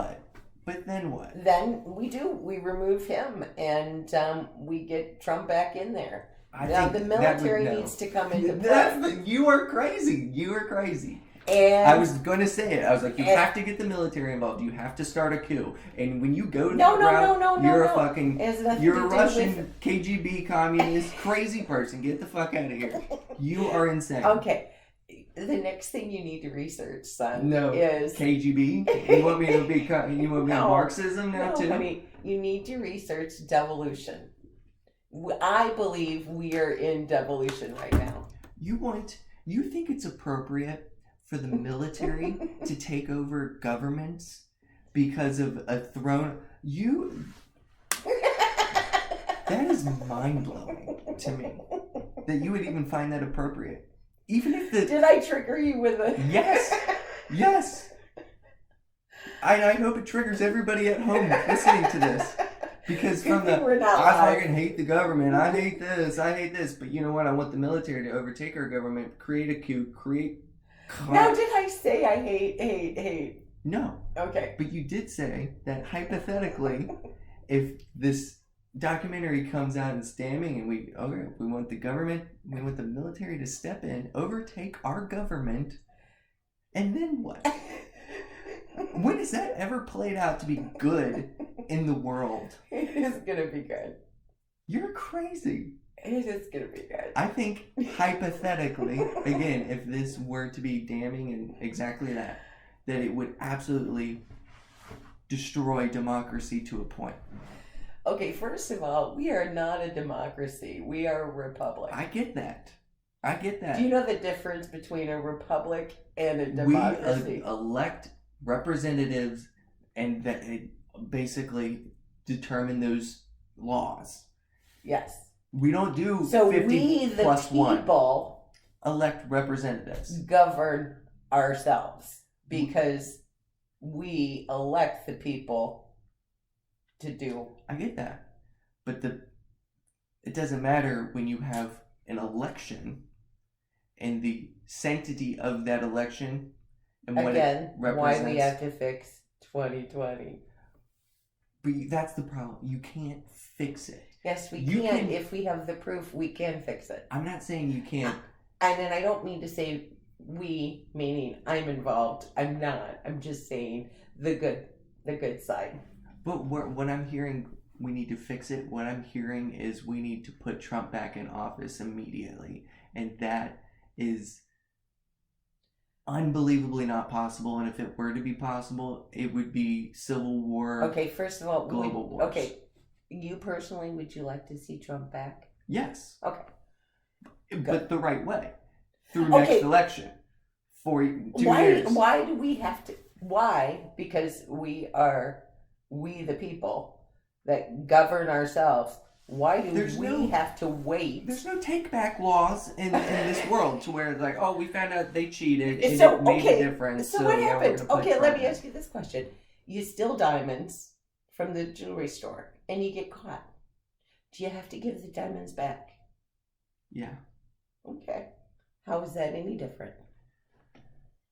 But then what? Then we remove him, and we get Trump back in there. Now the military needs to come into play. You are crazy. And I was going to say it. I was like, you have to get the military involved. You have to start a coup. And when you go to you're a Russian KGB communist crazy person. Get the fuck out of here. You are insane. Okay. The next thing you need to research, son, is KGB. You want me to be? You want me to Marxism now too? Honey, you need to research devolution. I believe we are in devolution right now. You think it's appropriate for the military to take over governments because of a throne? That is mind-blowing to me that you would even find that appropriate. Even if Did I trigger you with a... Yes. I hope it triggers everybody at home listening to this. Because I fucking hate the government. I hate this. But you know what? I want the military to overtake our government, create a coup, Now, did I say I hate? No. Okay. But you did say that hypothetically, if this documentary comes out and it's damning, and we want the military to step in, overtake our government, and then what? When has that ever played out to be good in the world? It's gonna be good. You're crazy. It's gonna be good. I think hypothetically, again, if this were to be damning and exactly that it would absolutely destroy democracy to a point. Okay, first of all, we are not a democracy. We are a republic. I get that. Do you know the difference between a republic and a democracy? We elect representatives and that basically determine those laws. Yes. We don't do so 50 we, the plus people, one. Elect representatives. Govern ourselves because we elect the people to do. I get that. But it doesn't matter when you have an election and the sanctity of that election and what it represents. Why we have to fix 2020. But that's the problem. You can't fix it. Yes, we can. If we have the proof, we can fix it. I'm not saying you can't. And then I don't mean to say we, meaning I'm involved. I'm not. I'm just saying the good side. But when I'm hearing we need to fix it, what I'm hearing is we need to put Trump back in office immediately. And that is unbelievably not possible. And if it were to be possible, it would be civil war. Okay, first of all, global wars. Okay, you personally, would you like to see Trump back? Yes. Okay. But the right way. Through next election. For 2 years. Why do we have to? Why? Because we the people that govern ourselves. Why do we have to wait? There's no take back laws in this world to where it's like, oh, we found out they cheated and so, it made a difference. So what happens? Okay, let me ask you this question. You steal diamonds from the jewelry store and you get caught. Do you have to give the diamonds back? Yeah. Okay. How is that any different?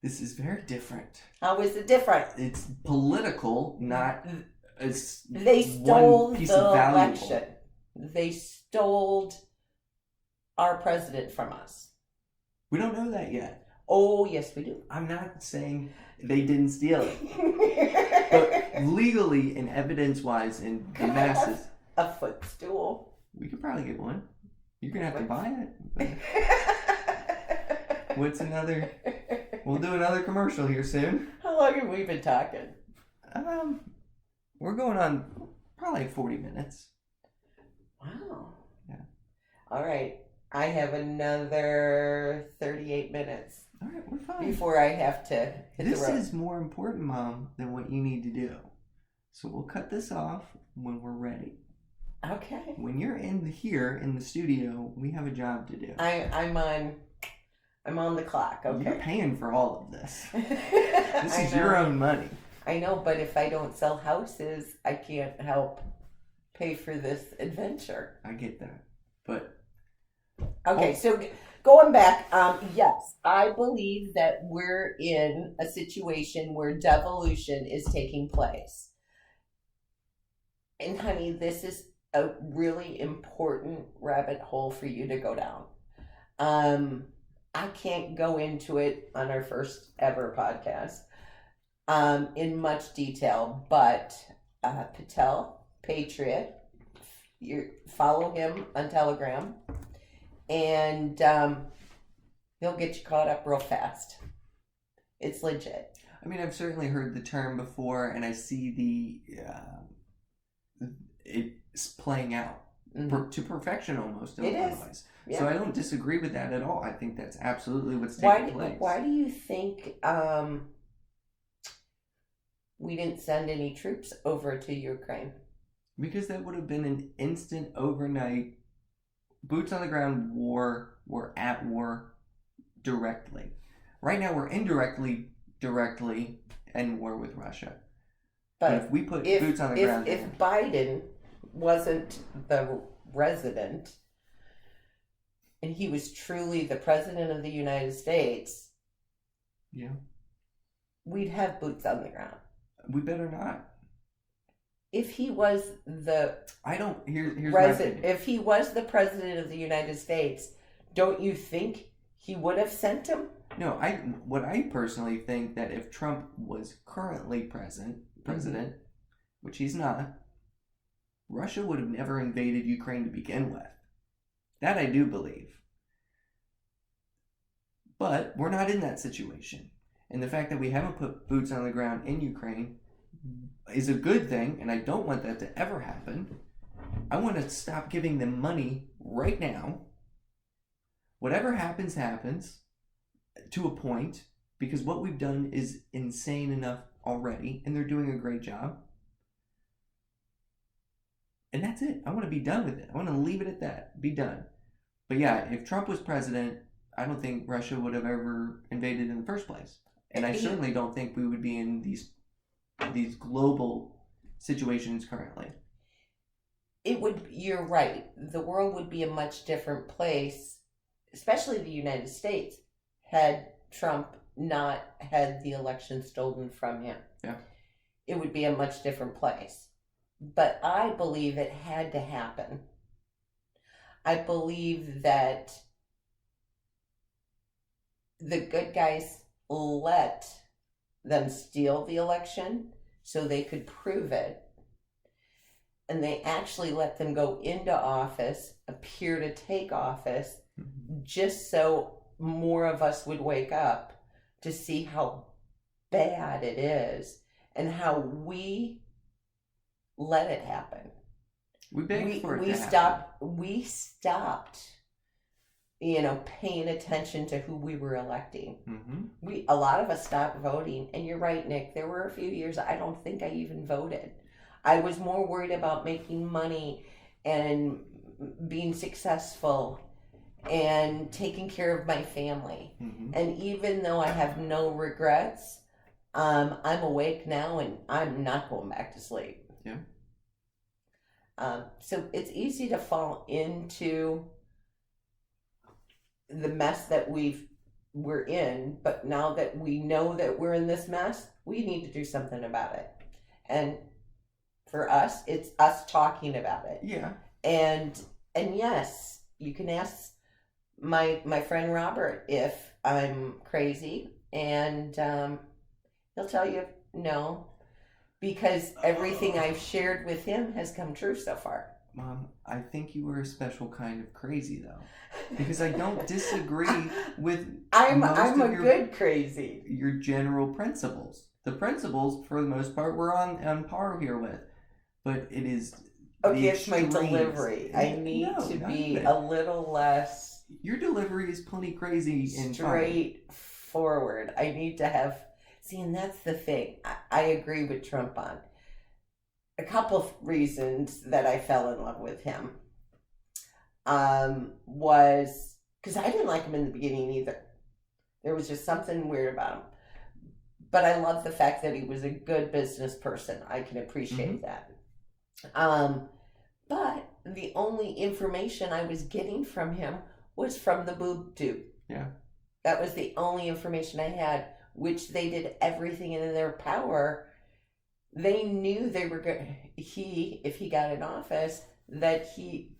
This is very different. How is it different? It's political, not they stole one piece the of valuable. election. They stole our president from us. We don't know that yet. Oh, yes, we do. I'm not saying they didn't steal it. But legally and evidence-wise in the masses. A footstool. We could probably get one. You're going to have to buy it. What's another? We'll do another commercial here soon. How long have we been talking? We're going on probably 40 minutes. Wow. Yeah. All right. I have another 38 minutes. All right, we're fine. Before I have to hit the road. This is more important, Mom, than what you need to do. So we'll cut this off when we're ready. Okay. When you're here in the studio, we have a job to do. I'm on the clock. Okay. You're paying for all of this. This is your own money. I know, but if I don't sell houses, I can't help pay for this adventure. I get that. But okay, so going back, yes, I believe that we're in a situation where devolution is taking place. And honey, this is a really important rabbit hole for you to go down. I can't go into it on our first ever podcast in much detail, but Patel, Patriot, you follow him on Telegram, and he'll get you caught up real fast. It's legit. I mean, I've certainly heard the term before, and I see it's playing out to perfection almost in a lot of ways. Yeah. So I don't disagree with that at all. I think that's absolutely what's taking place. Why do you think we didn't send any troops over to Ukraine? Because that would have been an instant, overnight, boots on the ground war. We're at war directly. Right now we're indirectly, directly in war with Russia. But if we put boots on the ground... If Biden wasn't the resident... and he was truly the president of the United States, yeah, we'd have boots on the ground. We better not. If he was the here's president, if he was the president of the United States, don't you think he would have sent him? No, what I personally think that if Trump was currently president, which he's not, Russia would have never invaded Ukraine to begin with. That I do believe. But we're not in that situation. And the fact that we haven't put boots on the ground in Ukraine is a good thing, and I don't want that to ever happen. I want to stop giving them money right now. Whatever happens, happens to a point, because what we've done is insane enough already, and they're doing a great job. And that's it. I want to be done with it. I want to leave it at that. Be done. But yeah, if Trump was president, I don't think Russia would have ever invaded in the first place. And I certainly don't think we would be in these global situations currently. You're right. The world would be a much different place, especially the United States, had Trump not had the election stolen from him. Yeah. It would be a much different place. But I believe it had to happen. I believe that the good guys let them steal the election so they could prove it. And they actually let them go into office, appear to take office, just so more of us would wake up to see how bad it is and how we let it happen. We begged for it we to stopped happen. we stopped paying attention to who we were electing. A lot of us stopped voting, and you're right, Nick, there were a few years I don't think I even voted. I was more worried about making money and being successful and taking care of my family. And even though I have no regrets, I'm awake now and I'm not going back to sleep. Yeah. So it's easy to fall into the mess that we're in, but now that we know that we're in this mess, we need to do something about it. And for us, it's us talking about it. Yeah. And yes, you can ask my friend Robert if I'm crazy, and he'll tell you no, because everything I've shared with him has come true so far. Mom, I think you were a special kind of crazy, though, because I don't disagree with I'm a good crazy. Your general principles. The principles, for the most part, we're on par here with, but it is okay. It's my delivery. I need to be a little less. Your delivery is plenty crazy and straightforward. I need to have. See, and that's the thing. I agree with Trump on a couple of reasons that I fell in love with him. Was because I didn't like him in the beginning either. There was just something weird about him. But I love the fact that he was a good business person. I can appreciate that. But the only information I was getting from him was from the boob tube. Yeah. That was the only information I had, which they did everything in their power. They knew they were going. If he got in office, that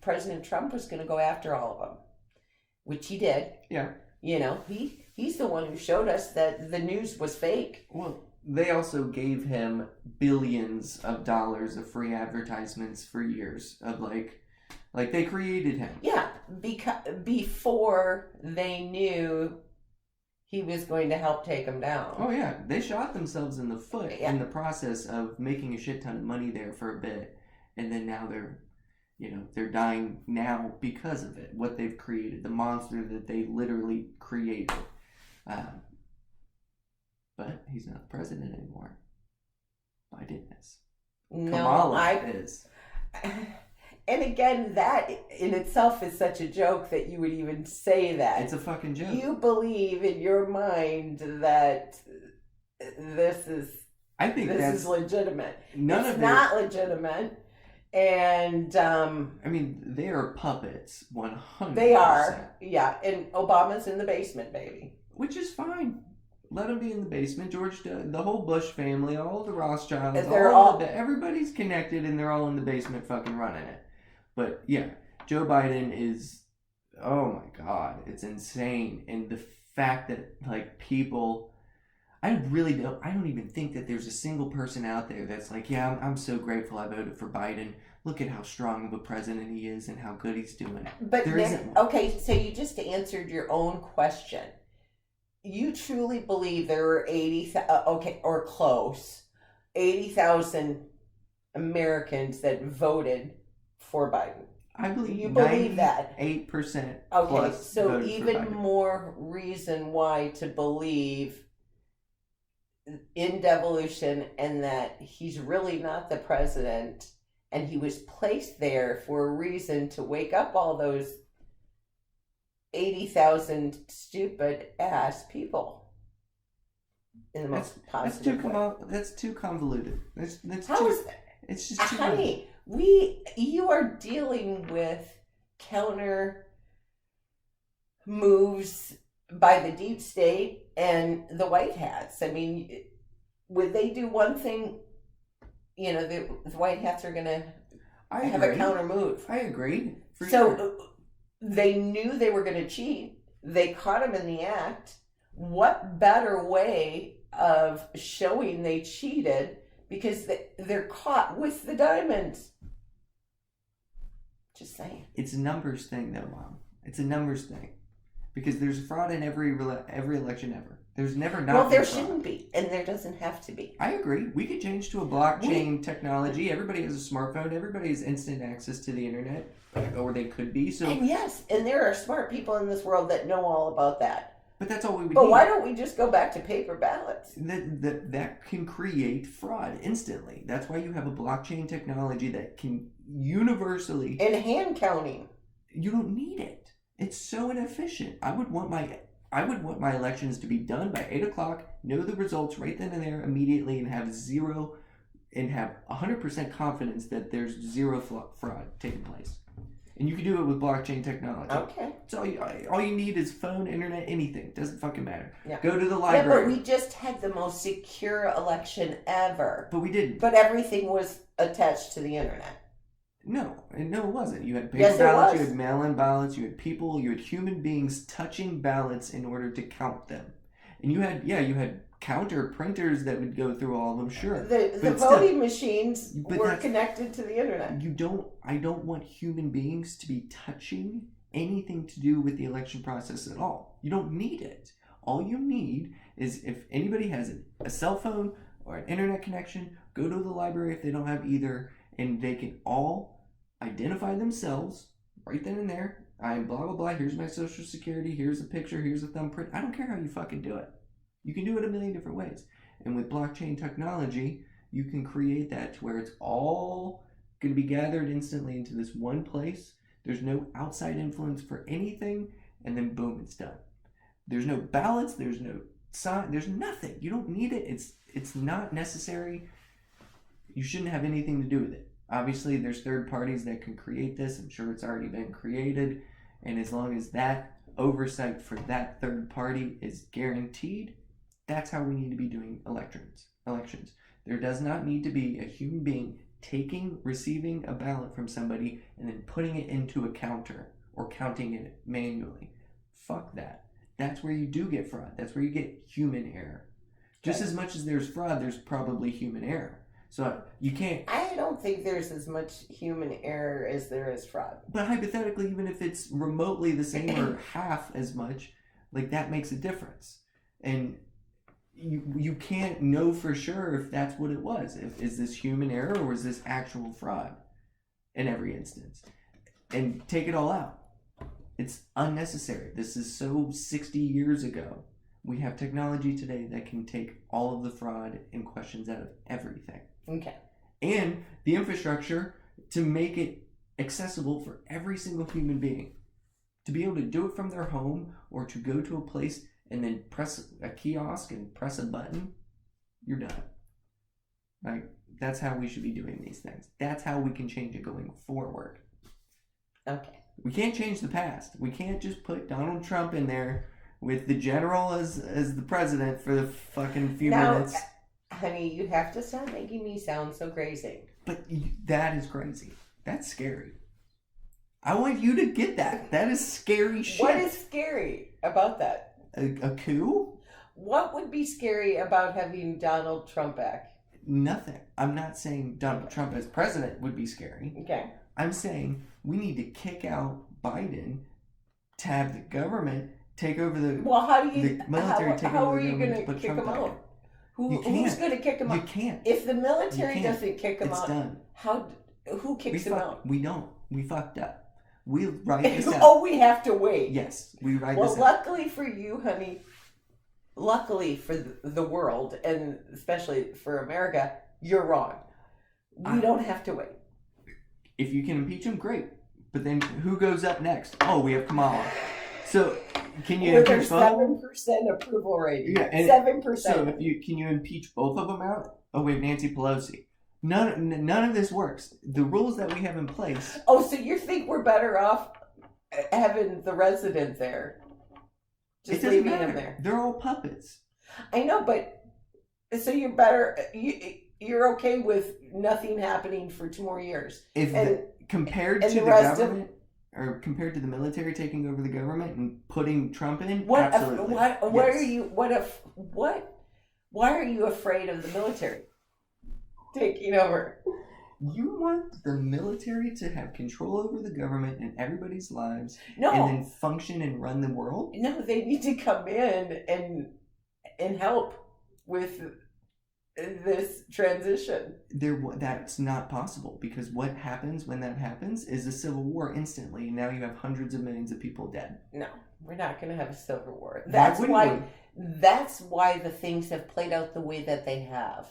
President Trump was going to go after all of them, which he did. Yeah. He's the one who showed us that the news was fake. Well, they also gave him billions of dollars of free advertisements for years of like they created him. Yeah, before they knew he was going to help take them down. Oh yeah, they shot themselves in the foot in the process of making a shit ton of money there for a bit, and then now they're dying now because of it. What they've created, the monster that they literally created. But he's not the president anymore. Biden is. Kamala is. And again, that in itself is such a joke that you would even say that. It's a fucking joke. You believe in your mind that this is legitimate. It's not legitimate. And I mean, they are puppets, 100%. They are, yeah. And Obama's in the basement, baby. Which is fine. Let him be in the basement. George, the whole Bush family, all the Rothschilds, everybody's connected, and they're all in the basement fucking running it. But yeah, Joe Biden is, oh my God, it's insane. And the fact that people, I don't even think that there's a single person out there that's like, yeah, I'm so grateful I voted for Biden. look at how strong of a president he is and how good he's doing. But There isn't one. okay, so you just answered your own question. You truly believe there were 80,000 Americans that voted for Biden? I believe You believe that? 8%. Okay, plus so voted for even Biden. more reason why to believe in devolution and that he's really not the president and he was placed there for a reason to wake up all those 80,000 stupid ass people in the most positive way. That's too convoluted. That's How too, is that? It's just too much. Honey, you are dealing with counter moves by the deep state and the White Hats. I mean, would they do one thing? You know, the White Hats are going to have a counter move. I agree. So they knew they were going to cheat. They caught him in the act. What better way of showing they cheated? Because they're caught with the diamonds. Just saying. It's a numbers thing, though, Mom. It's a numbers thing. Because there's fraud in every election ever. There's never not. Well, there shouldn't be, and there doesn't have to be. I agree. We could change to a blockchain technology. Everybody has a smartphone. Everybody has instant access to the internet, or they could be. So. And yes, and there are smart people in this world that know all about that. But that's all we would But need. why don't we just go back to paper ballots? That can create fraud instantly. That's why you have a blockchain technology that can universally. And hand counting. You don't need it. It's so inefficient. I would want my elections to be done by 8 o'clock, know the results right then and there immediately, and have 100% confidence that there's zero fraud taking place. And you can do it with blockchain technology. Okay. So all you need is phone, internet, anything. Doesn't fucking matter. Yeah. Go to the Yeah, library. but we just had the most secure election ever. But we didn't. But everything was attached to the internet. No, it wasn't. You had paper Yes, it ballots, was. you had mail-in ballots, you had people, you had human beings touching ballots in order to count them. And you had counter printers that would go through all of them, sure. The voting machines were connected to the internet. I don't want human beings to be touching anything to do with the election process at all. You don't need it. All you need is if anybody has a cell phone or an internet connection, go to the library if they don't have either, and they can all identify themselves right then and there. I'm blah, blah, blah. Here's my social security. Here's a picture. Here's a thumbprint. I don't care how you fucking do it. You can do it a million different ways. And with blockchain technology, you can create that to where it's all going to be gathered instantly into this one place. There's no outside influence for anything. And then boom, it's done. There's no ballots. There's no sign. There's nothing. You don't need it. It's not necessary. You shouldn't have anything to do with it. Obviously, there's third parties that can create this. I'm sure it's already been created. And as long as that oversight for that third party is guaranteed, that's how we need to be doing elections. There does not need to be a human being receiving a ballot from somebody and then putting it into a counter or counting it manually. Fuck that. That's where you do get fraud. That's where you get human error. Just as much as there's fraud, there's probably human error. So you can't. I don't think there's as much human error as there is fraud. But hypothetically, even if it's remotely the same or half as much, like that makes a difference. And you can't know for sure if that's what it was. Is this human error or is this actual fraud in every instance? And take it all out. It's unnecessary. This is so 60 years ago. We have technology today that can take all of the fraud and questions out of everything. Okay. And the infrastructure to make it accessible for every single human being. To be able to do it from their home or to go to a place and then press a kiosk and press a button, you're done. Like, that's how we should be doing these things. That's how we can change it going forward. Okay. We can't change the past. We can't just put Donald Trump in there with the general as the president for the fucking few minutes. Honey, you have to stop making me sound so crazy. But that is crazy. That's scary. I want you to get that. That is scary shit. What is scary about that? A coup? What would be scary about having Donald Trump back? Nothing. I'm not saying Donald Trump as president would be scary. Okay. I'm saying we need to kick out Biden to have the government take over the How do you? the military take How over are the you going government to to put kick Trump him back out? Who's going to kick him You out? can't. If the military You can't. doesn't kick him It's out, done. who kicks him out? We don't. We fucked up. We write this out. Oh, we have to wait. Yes, we write Well, this out. luckily for you, honey, luckily for the world, and especially for America, you're wrong. We don't have to wait. If you can impeach him, great. But then who goes up next? Oh, we have Kamala. So can you With impeach their both? 7% approval rating. Yeah, and 7%. So can you impeach both of them out? Oh, we have Nancy Pelosi. None of this works. The rules that we have in place. Oh, so you think we're better off having the resident there? Just It doesn't leaving matter. him there. They're all puppets. I know, but so you're better. You're okay with nothing happening for 2 more years. Compared to the government, or compared to the military taking over the government and putting Trump in, absolutely. Why are you afraid of the military taking over? You want the military to have control over the government and everybody's lives, No, and then function and run the world? no, they need to come in and help with this transition. That's not possible, because what happens when that happens is a civil war instantly, and now you have hundreds of millions of people dead. No, we're not going to have a civil war. That's why the things have played out the way that they have.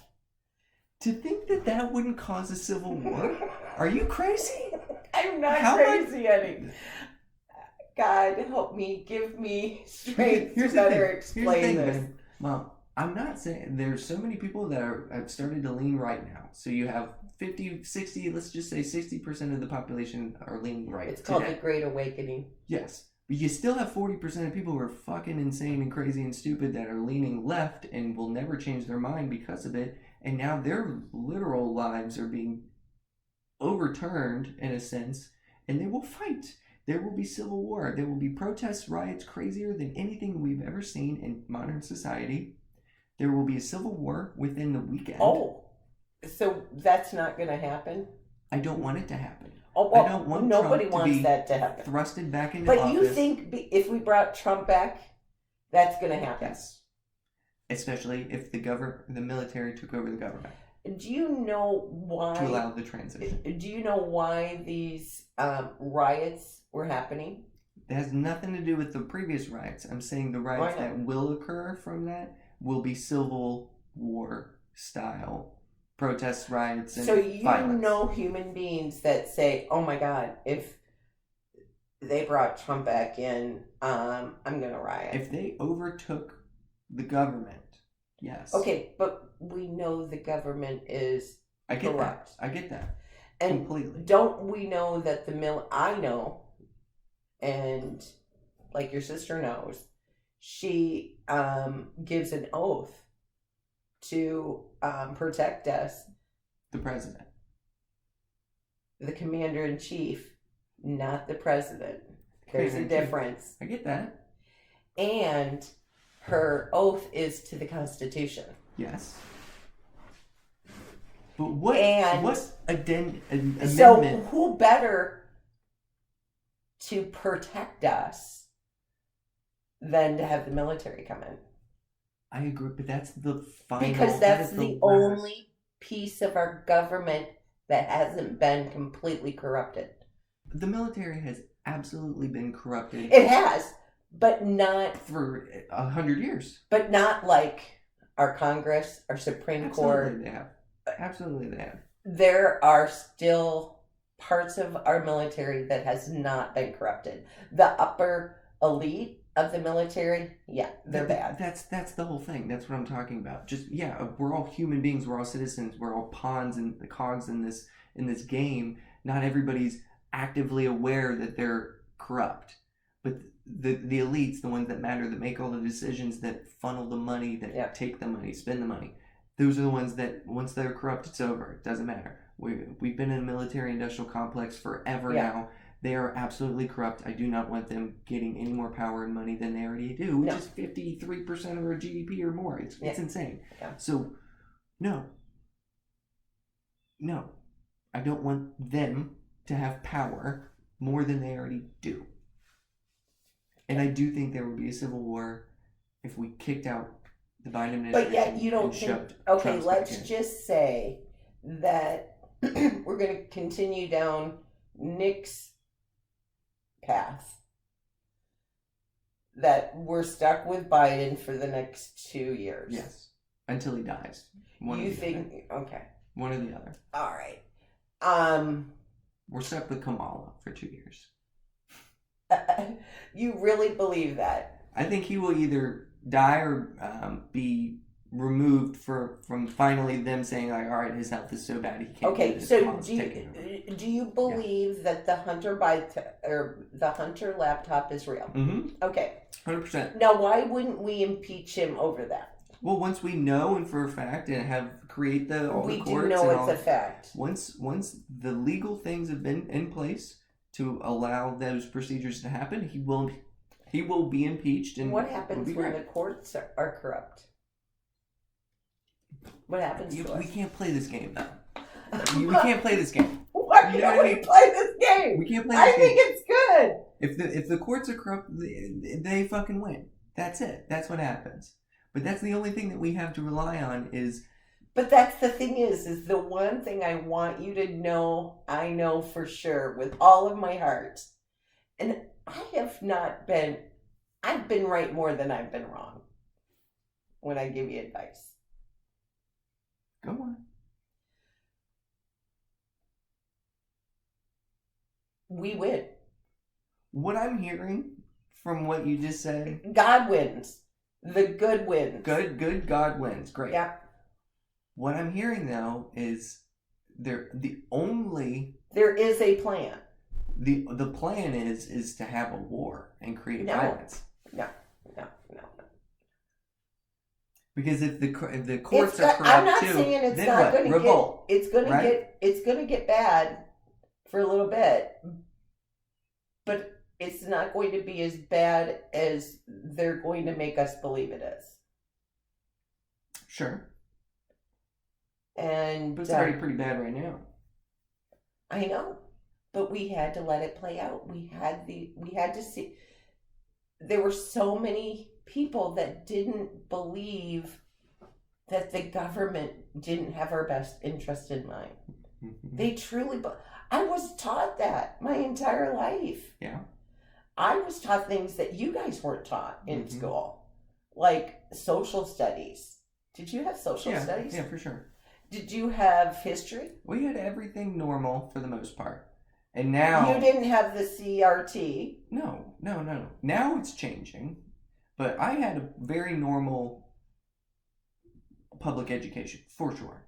To think that wouldn't cause a civil war? Are you crazy? I'm not crazy, Eddie. God help me, give me strength to better explain this. Man. Mom, I'm not saying there's so many people that have started to lean right now. So you have 50, 60, let's just say 60% of the population are leaning right. It's called the Great Awakening. Yes. But you still have 40% of people who are fucking insane and crazy and stupid that are leaning left and will never change their mind because of it. And now their literal lives are being overturned in a sense, and they will fight. There will be civil war. There will be protests, riots crazier than anything we've ever seen in modern society. There will be a civil war within the weekend. Oh, so that's not going to happen? I don't want it to happen. Oh, well, I don't want nobody Trump wants to be that to happen. Thrusted back into office. But you think if we brought Trump back, that's going to happen? Yes. Especially if the military took over the government. Do you know why? To allow the transition. Do you know why these riots were happening? It has nothing to do with the previous riots. I'm saying the riots that will occur from that will be civil war style protests, riots, and violence. So you know human beings that say, "Oh my God, if they brought Trump back in, I'm gonna riot." If they overtook the government, yes. Okay, but we know the government is corrupt. I get that. And completely. Don't we know that I know, and like your sister knows, she gives an oath to protect us. The president. The commander-in-chief, not the president. There's a difference. I get that. And her oath is to the Constitution. Yes. But what amendment? So who better to protect us than to have the military come in? I agree, but that's the final. Because that's the only piece of our government that hasn't been completely corrupted. The military has absolutely been corrupted. It has, but not for 100 years. But not like our Congress, our Supreme Court. Absolutely they have. There are still parts of our military that has not been corrupted. The upper elite of the military, yeah, they're bad. That's the whole thing. That's what I'm talking about. Just we're all human beings. We're all citizens. We're all pawns and the cogs in this game. Not everybody's actively aware that they're corrupt, but the elites, the ones that matter, that make all the decisions, that funnel the money, that take the money, spend the money. Those are the ones that once they're corrupt, it's over. It doesn't matter. We've been in a military-industrial complex forever now. They are absolutely corrupt. I do not want them getting any more power and money than they already do, which is 53% of our GDP or more. It's insane. Yeah. So, no. No, I don't want them to have power more than they already do. And I do think there would be a civil war if we kicked out the Biden administration. But yet you don't think, okay, Trump's let's just say that we're going to continue down Nick's path. That we're stuck with Biden for the next 2 years. Yes. Until he dies. You think, okay. One or the other. All right. We're stuck with Kamala for 2 years. You really believe that? I think he will either die or be removed from finally them saying, like, all right, his health is so bad he can't do this. So do you believe that the Hunter the Hunter laptop is real? Mm-hmm. Okay. 100%. Now, why wouldn't we impeach him over that? Well, once we know and for a fact and create the courts, we do know it's a fact. Once the legal things have been in place to allow those procedures to happen, he will be impeached. And what happens when the courts are corrupt? What happens to us? We can't play this game, though. We can't play this game. Why can't we play this game? We can't play this game. I think it's good. If the courts are corrupt, they fucking win. That's it. That's what happens. But that's the only thing that we have to rely on is... But that's the thing is the one thing I want you to know, I know for sure with all of my heart. And I've been right more than I've been wrong when I give you advice. Go on. We win. What I'm hearing from what you just said... God wins. The good wins. Good God wins. Great. Yeah. What I'm hearing, though, is there is a plan. The plan is to have a war and create violence. No. Because if the courts are corrupt I'm not too, saying it's then not going to revolt. It's going to get bad for a little bit, but it's not going to be as bad as they're going to make us believe it is. Sure. But it's already pretty bad right now. I know, but we had to let it play out. We had to see. There were so many people that didn't believe that the government didn't have our best interest in mind. Mm-hmm. They truly. I was taught that my entire life. Yeah. I was taught things that you guys weren't taught in school, like social studies. Did you have social studies? Yeah, for sure. Did you have history? We had everything normal for the most part. And now... You didn't have the CRT. No. Now it's changing. But I had a very normal public education, for sure.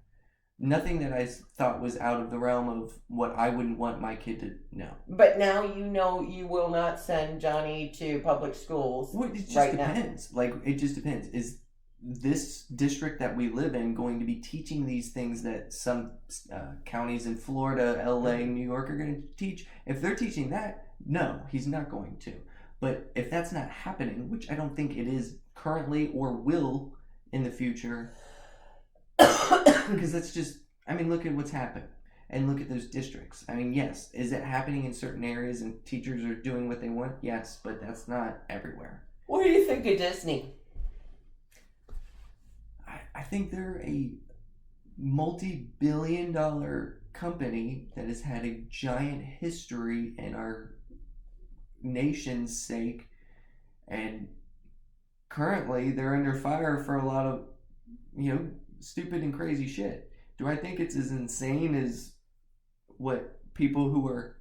Nothing that I thought was out of the realm of what I wouldn't want my kid to know. But now you know you will not send Johnny to public schools. Well, it just depends. Now. Like, it just depends. Is this district that we live in going to be teaching these things that some counties in Florida, LA, New York are going to teach? If they're teaching that, no, he's not going to. But if that's not happening, which I don't think it is currently or will in the future, because that's just, I mean, look at what's happened and look at those districts. I mean, yes, is it happening in certain areas and teachers are doing what they want? Yes, but that's not everywhere. What do you think of Disney? I think they're a multi-billion-dollar company that has had a giant history in our nation's sake, and currently they're under fire for a lot of, stupid and crazy shit. Do I think it's as insane as what people who are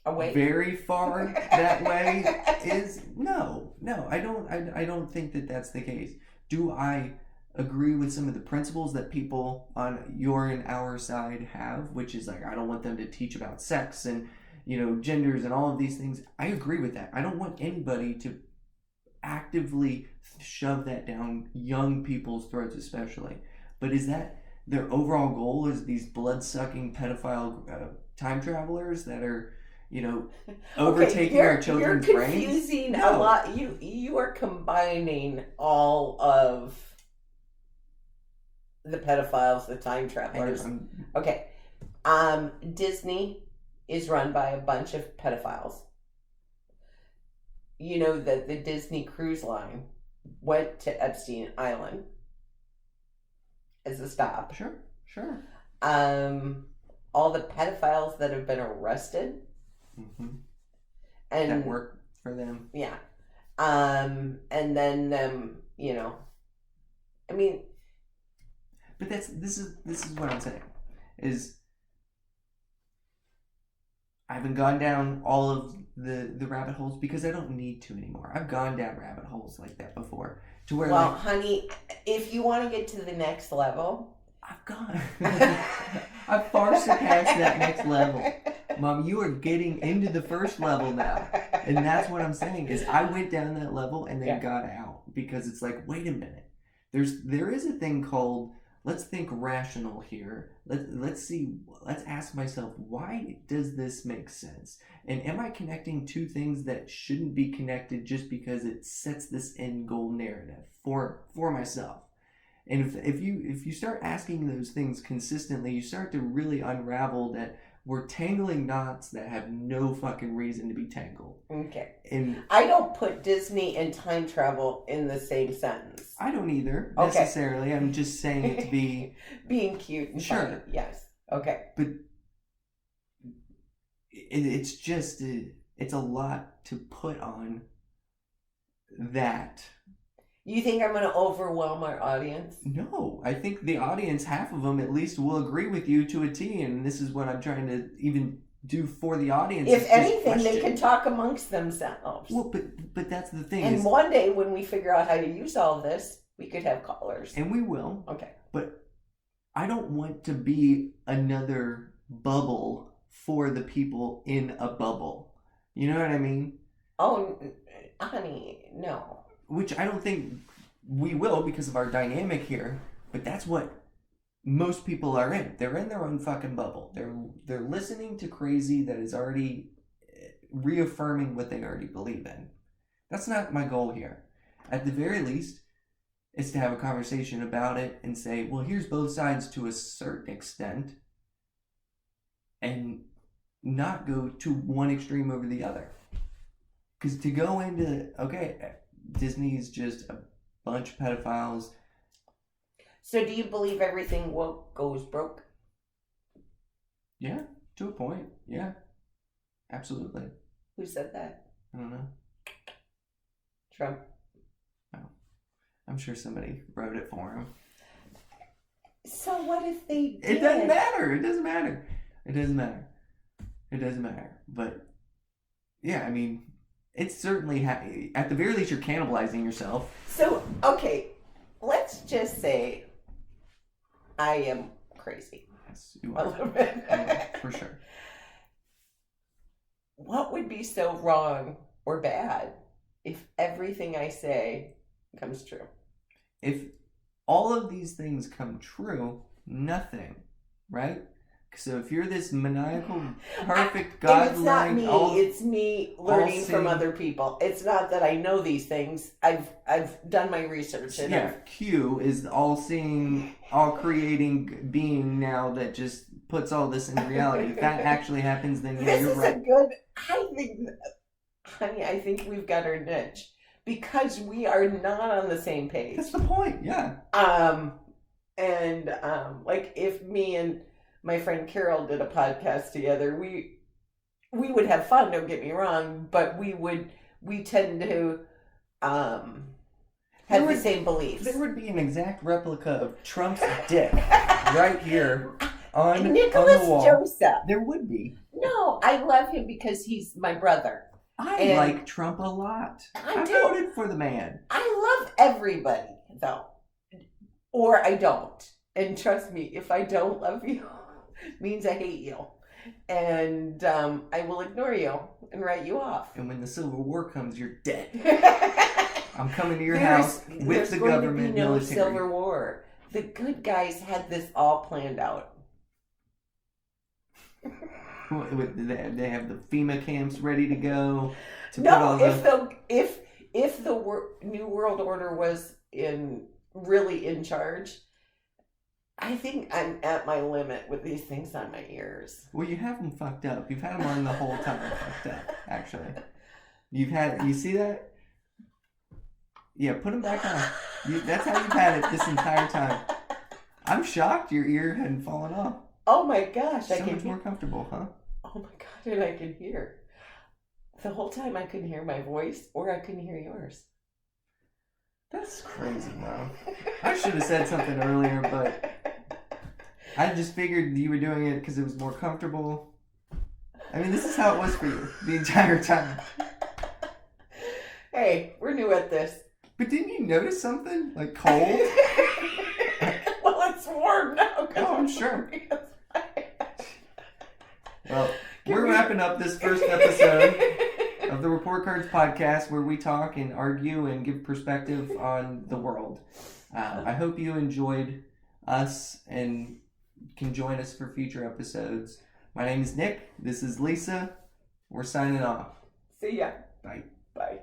very far that way is? No, I don't think that that's the case. Do I agree with some of the principles that people on your and our side have, which is like, I don't want them to teach about sex and genders and all of these things? I agree with that. I don't want anybody to actively shove that down young people's throats, especially. But is that their overall goal? Is these blood-sucking pedophile time travelers that are, overtaking our children's brains? You're confusing a lot. You are combining all of the pedophiles, the time travelers. Okay, Disney is run by a bunch of pedophiles. You know that the Disney Cruise Line went to Epstein Island as a stop. Sure. All the pedophiles that have been arrested. Mm-hmm. And that work for them. Yeah. And then them, I mean. But this is what I'm saying. Is I haven't gone down all of the rabbit holes because I don't need to anymore. I've gone down rabbit holes like that before. To where honey, if you want to get to the next level, I've gone. I've far surpassed that next level. Mom, you are getting into the first level now. And that's what I'm saying is I went down that level and then got out because it's like, wait a minute. There is a thing called, let's think rational here. Let's ask myself, why does this make sense? And am I connecting two things that shouldn't be connected just because it sets this end goal narrative for myself? And if you start asking those things consistently, you start to really unravel that we're tangling knots that have no fucking reason to be tangled. Okay. And I don't put Disney and time travel in the same sentence. I don't either, necessarily. I'm just saying it to be... being cute and funny. Yes. Okay. But it's just... It's a lot to put on that. You think I'm going to overwhelm our audience? No, I think the audience, half of them at least, will agree with you to a T, and this is what I'm trying to even do for the audience. If anything, they can talk amongst themselves. Well, but that's the thing. And one day when we figure out how to use all of this, we could have callers. And we will. Okay. But I don't want to be another bubble for the people in a bubble. You know what I mean? Oh, honey, no. Which I don't think we will because of our dynamic here, but that's what most people are in. They're in their own fucking bubble. They're listening to crazy that is already reaffirming what they already believe in. That's not my goal here. At the very least, it's to have a conversation about it and say, well, here's both sides to a certain extent, and not go to one extreme over the other. Because to go into, okay, Disney's just a bunch of pedophiles. So do you believe everything woke goes broke? Yeah, to a point. Yeah, absolutely. Who said that? I don't know. Trump. Oh, I'm sure somebody wrote it for him. So what if they did? It doesn't matter. It doesn't matter. It doesn't matter. It doesn't matter. But yeah, I mean, it's certainly at the very least you're cannibalizing yourself. So okay, let's just say I am crazy. Yes, you are. A little bit. For sure. What would be so wrong or bad if everything I say comes true? If all of these things come true, nothing, right? So if you're this maniacal, perfect, godlike... It's not me. It's me learning from other people. It's not that I know these things. I've done my research. And yeah, Q is all-seeing, all-creating being now that just puts all this in reality. If that actually happens, then yeah, you're right. I think we've got our niche. Because we are not on the same page. That's the point, yeah. Like if me and my friend Carol did a podcast together, we would have fun, don't get me wrong, but we tend to have the same beliefs. There would be an exact replica of Trump's dick right here on Nicholas the wall. Joseph. There would be. No, I love him because he's my brother. I like Trump a lot. I voted for the man. I love everybody, though. Or I don't. And trust me, if I don't love you, means I hate you. And I will ignore you and write you off. And when the Civil War comes, you're dead. I'm coming to your house with the government, no military. Civil War. The good guys had this all planned out. They have the FEMA camps ready to go. If the New World Order was really in charge, I think I'm at my limit with these things on my ears. Well, you have them fucked up. You've had them on the whole time fucked up, actually. You see that? Yeah, put them back on. That's how you've had it this entire time. I'm shocked your ear hadn't fallen off. Oh my gosh, So much more comfortable, huh? Oh my god, and I can hear. The whole time I couldn't hear my voice, or I couldn't hear yours. That's crazy, Mom. I should have said something earlier, but I just figured you were doing it because it was more comfortable. I mean, this is how it was for you the entire time. Hey, we're new at this. But didn't you notice something? Like cold? Well, it's warm now. Oh, I'm sure. Well, we're wrapping up this first episode of the Report Cards podcast where we talk and argue and give perspective on the world. I hope you enjoyed us and can join us for future episodes. My name is Nick. This is Lisa. We're signing off. See ya. Bye. Bye.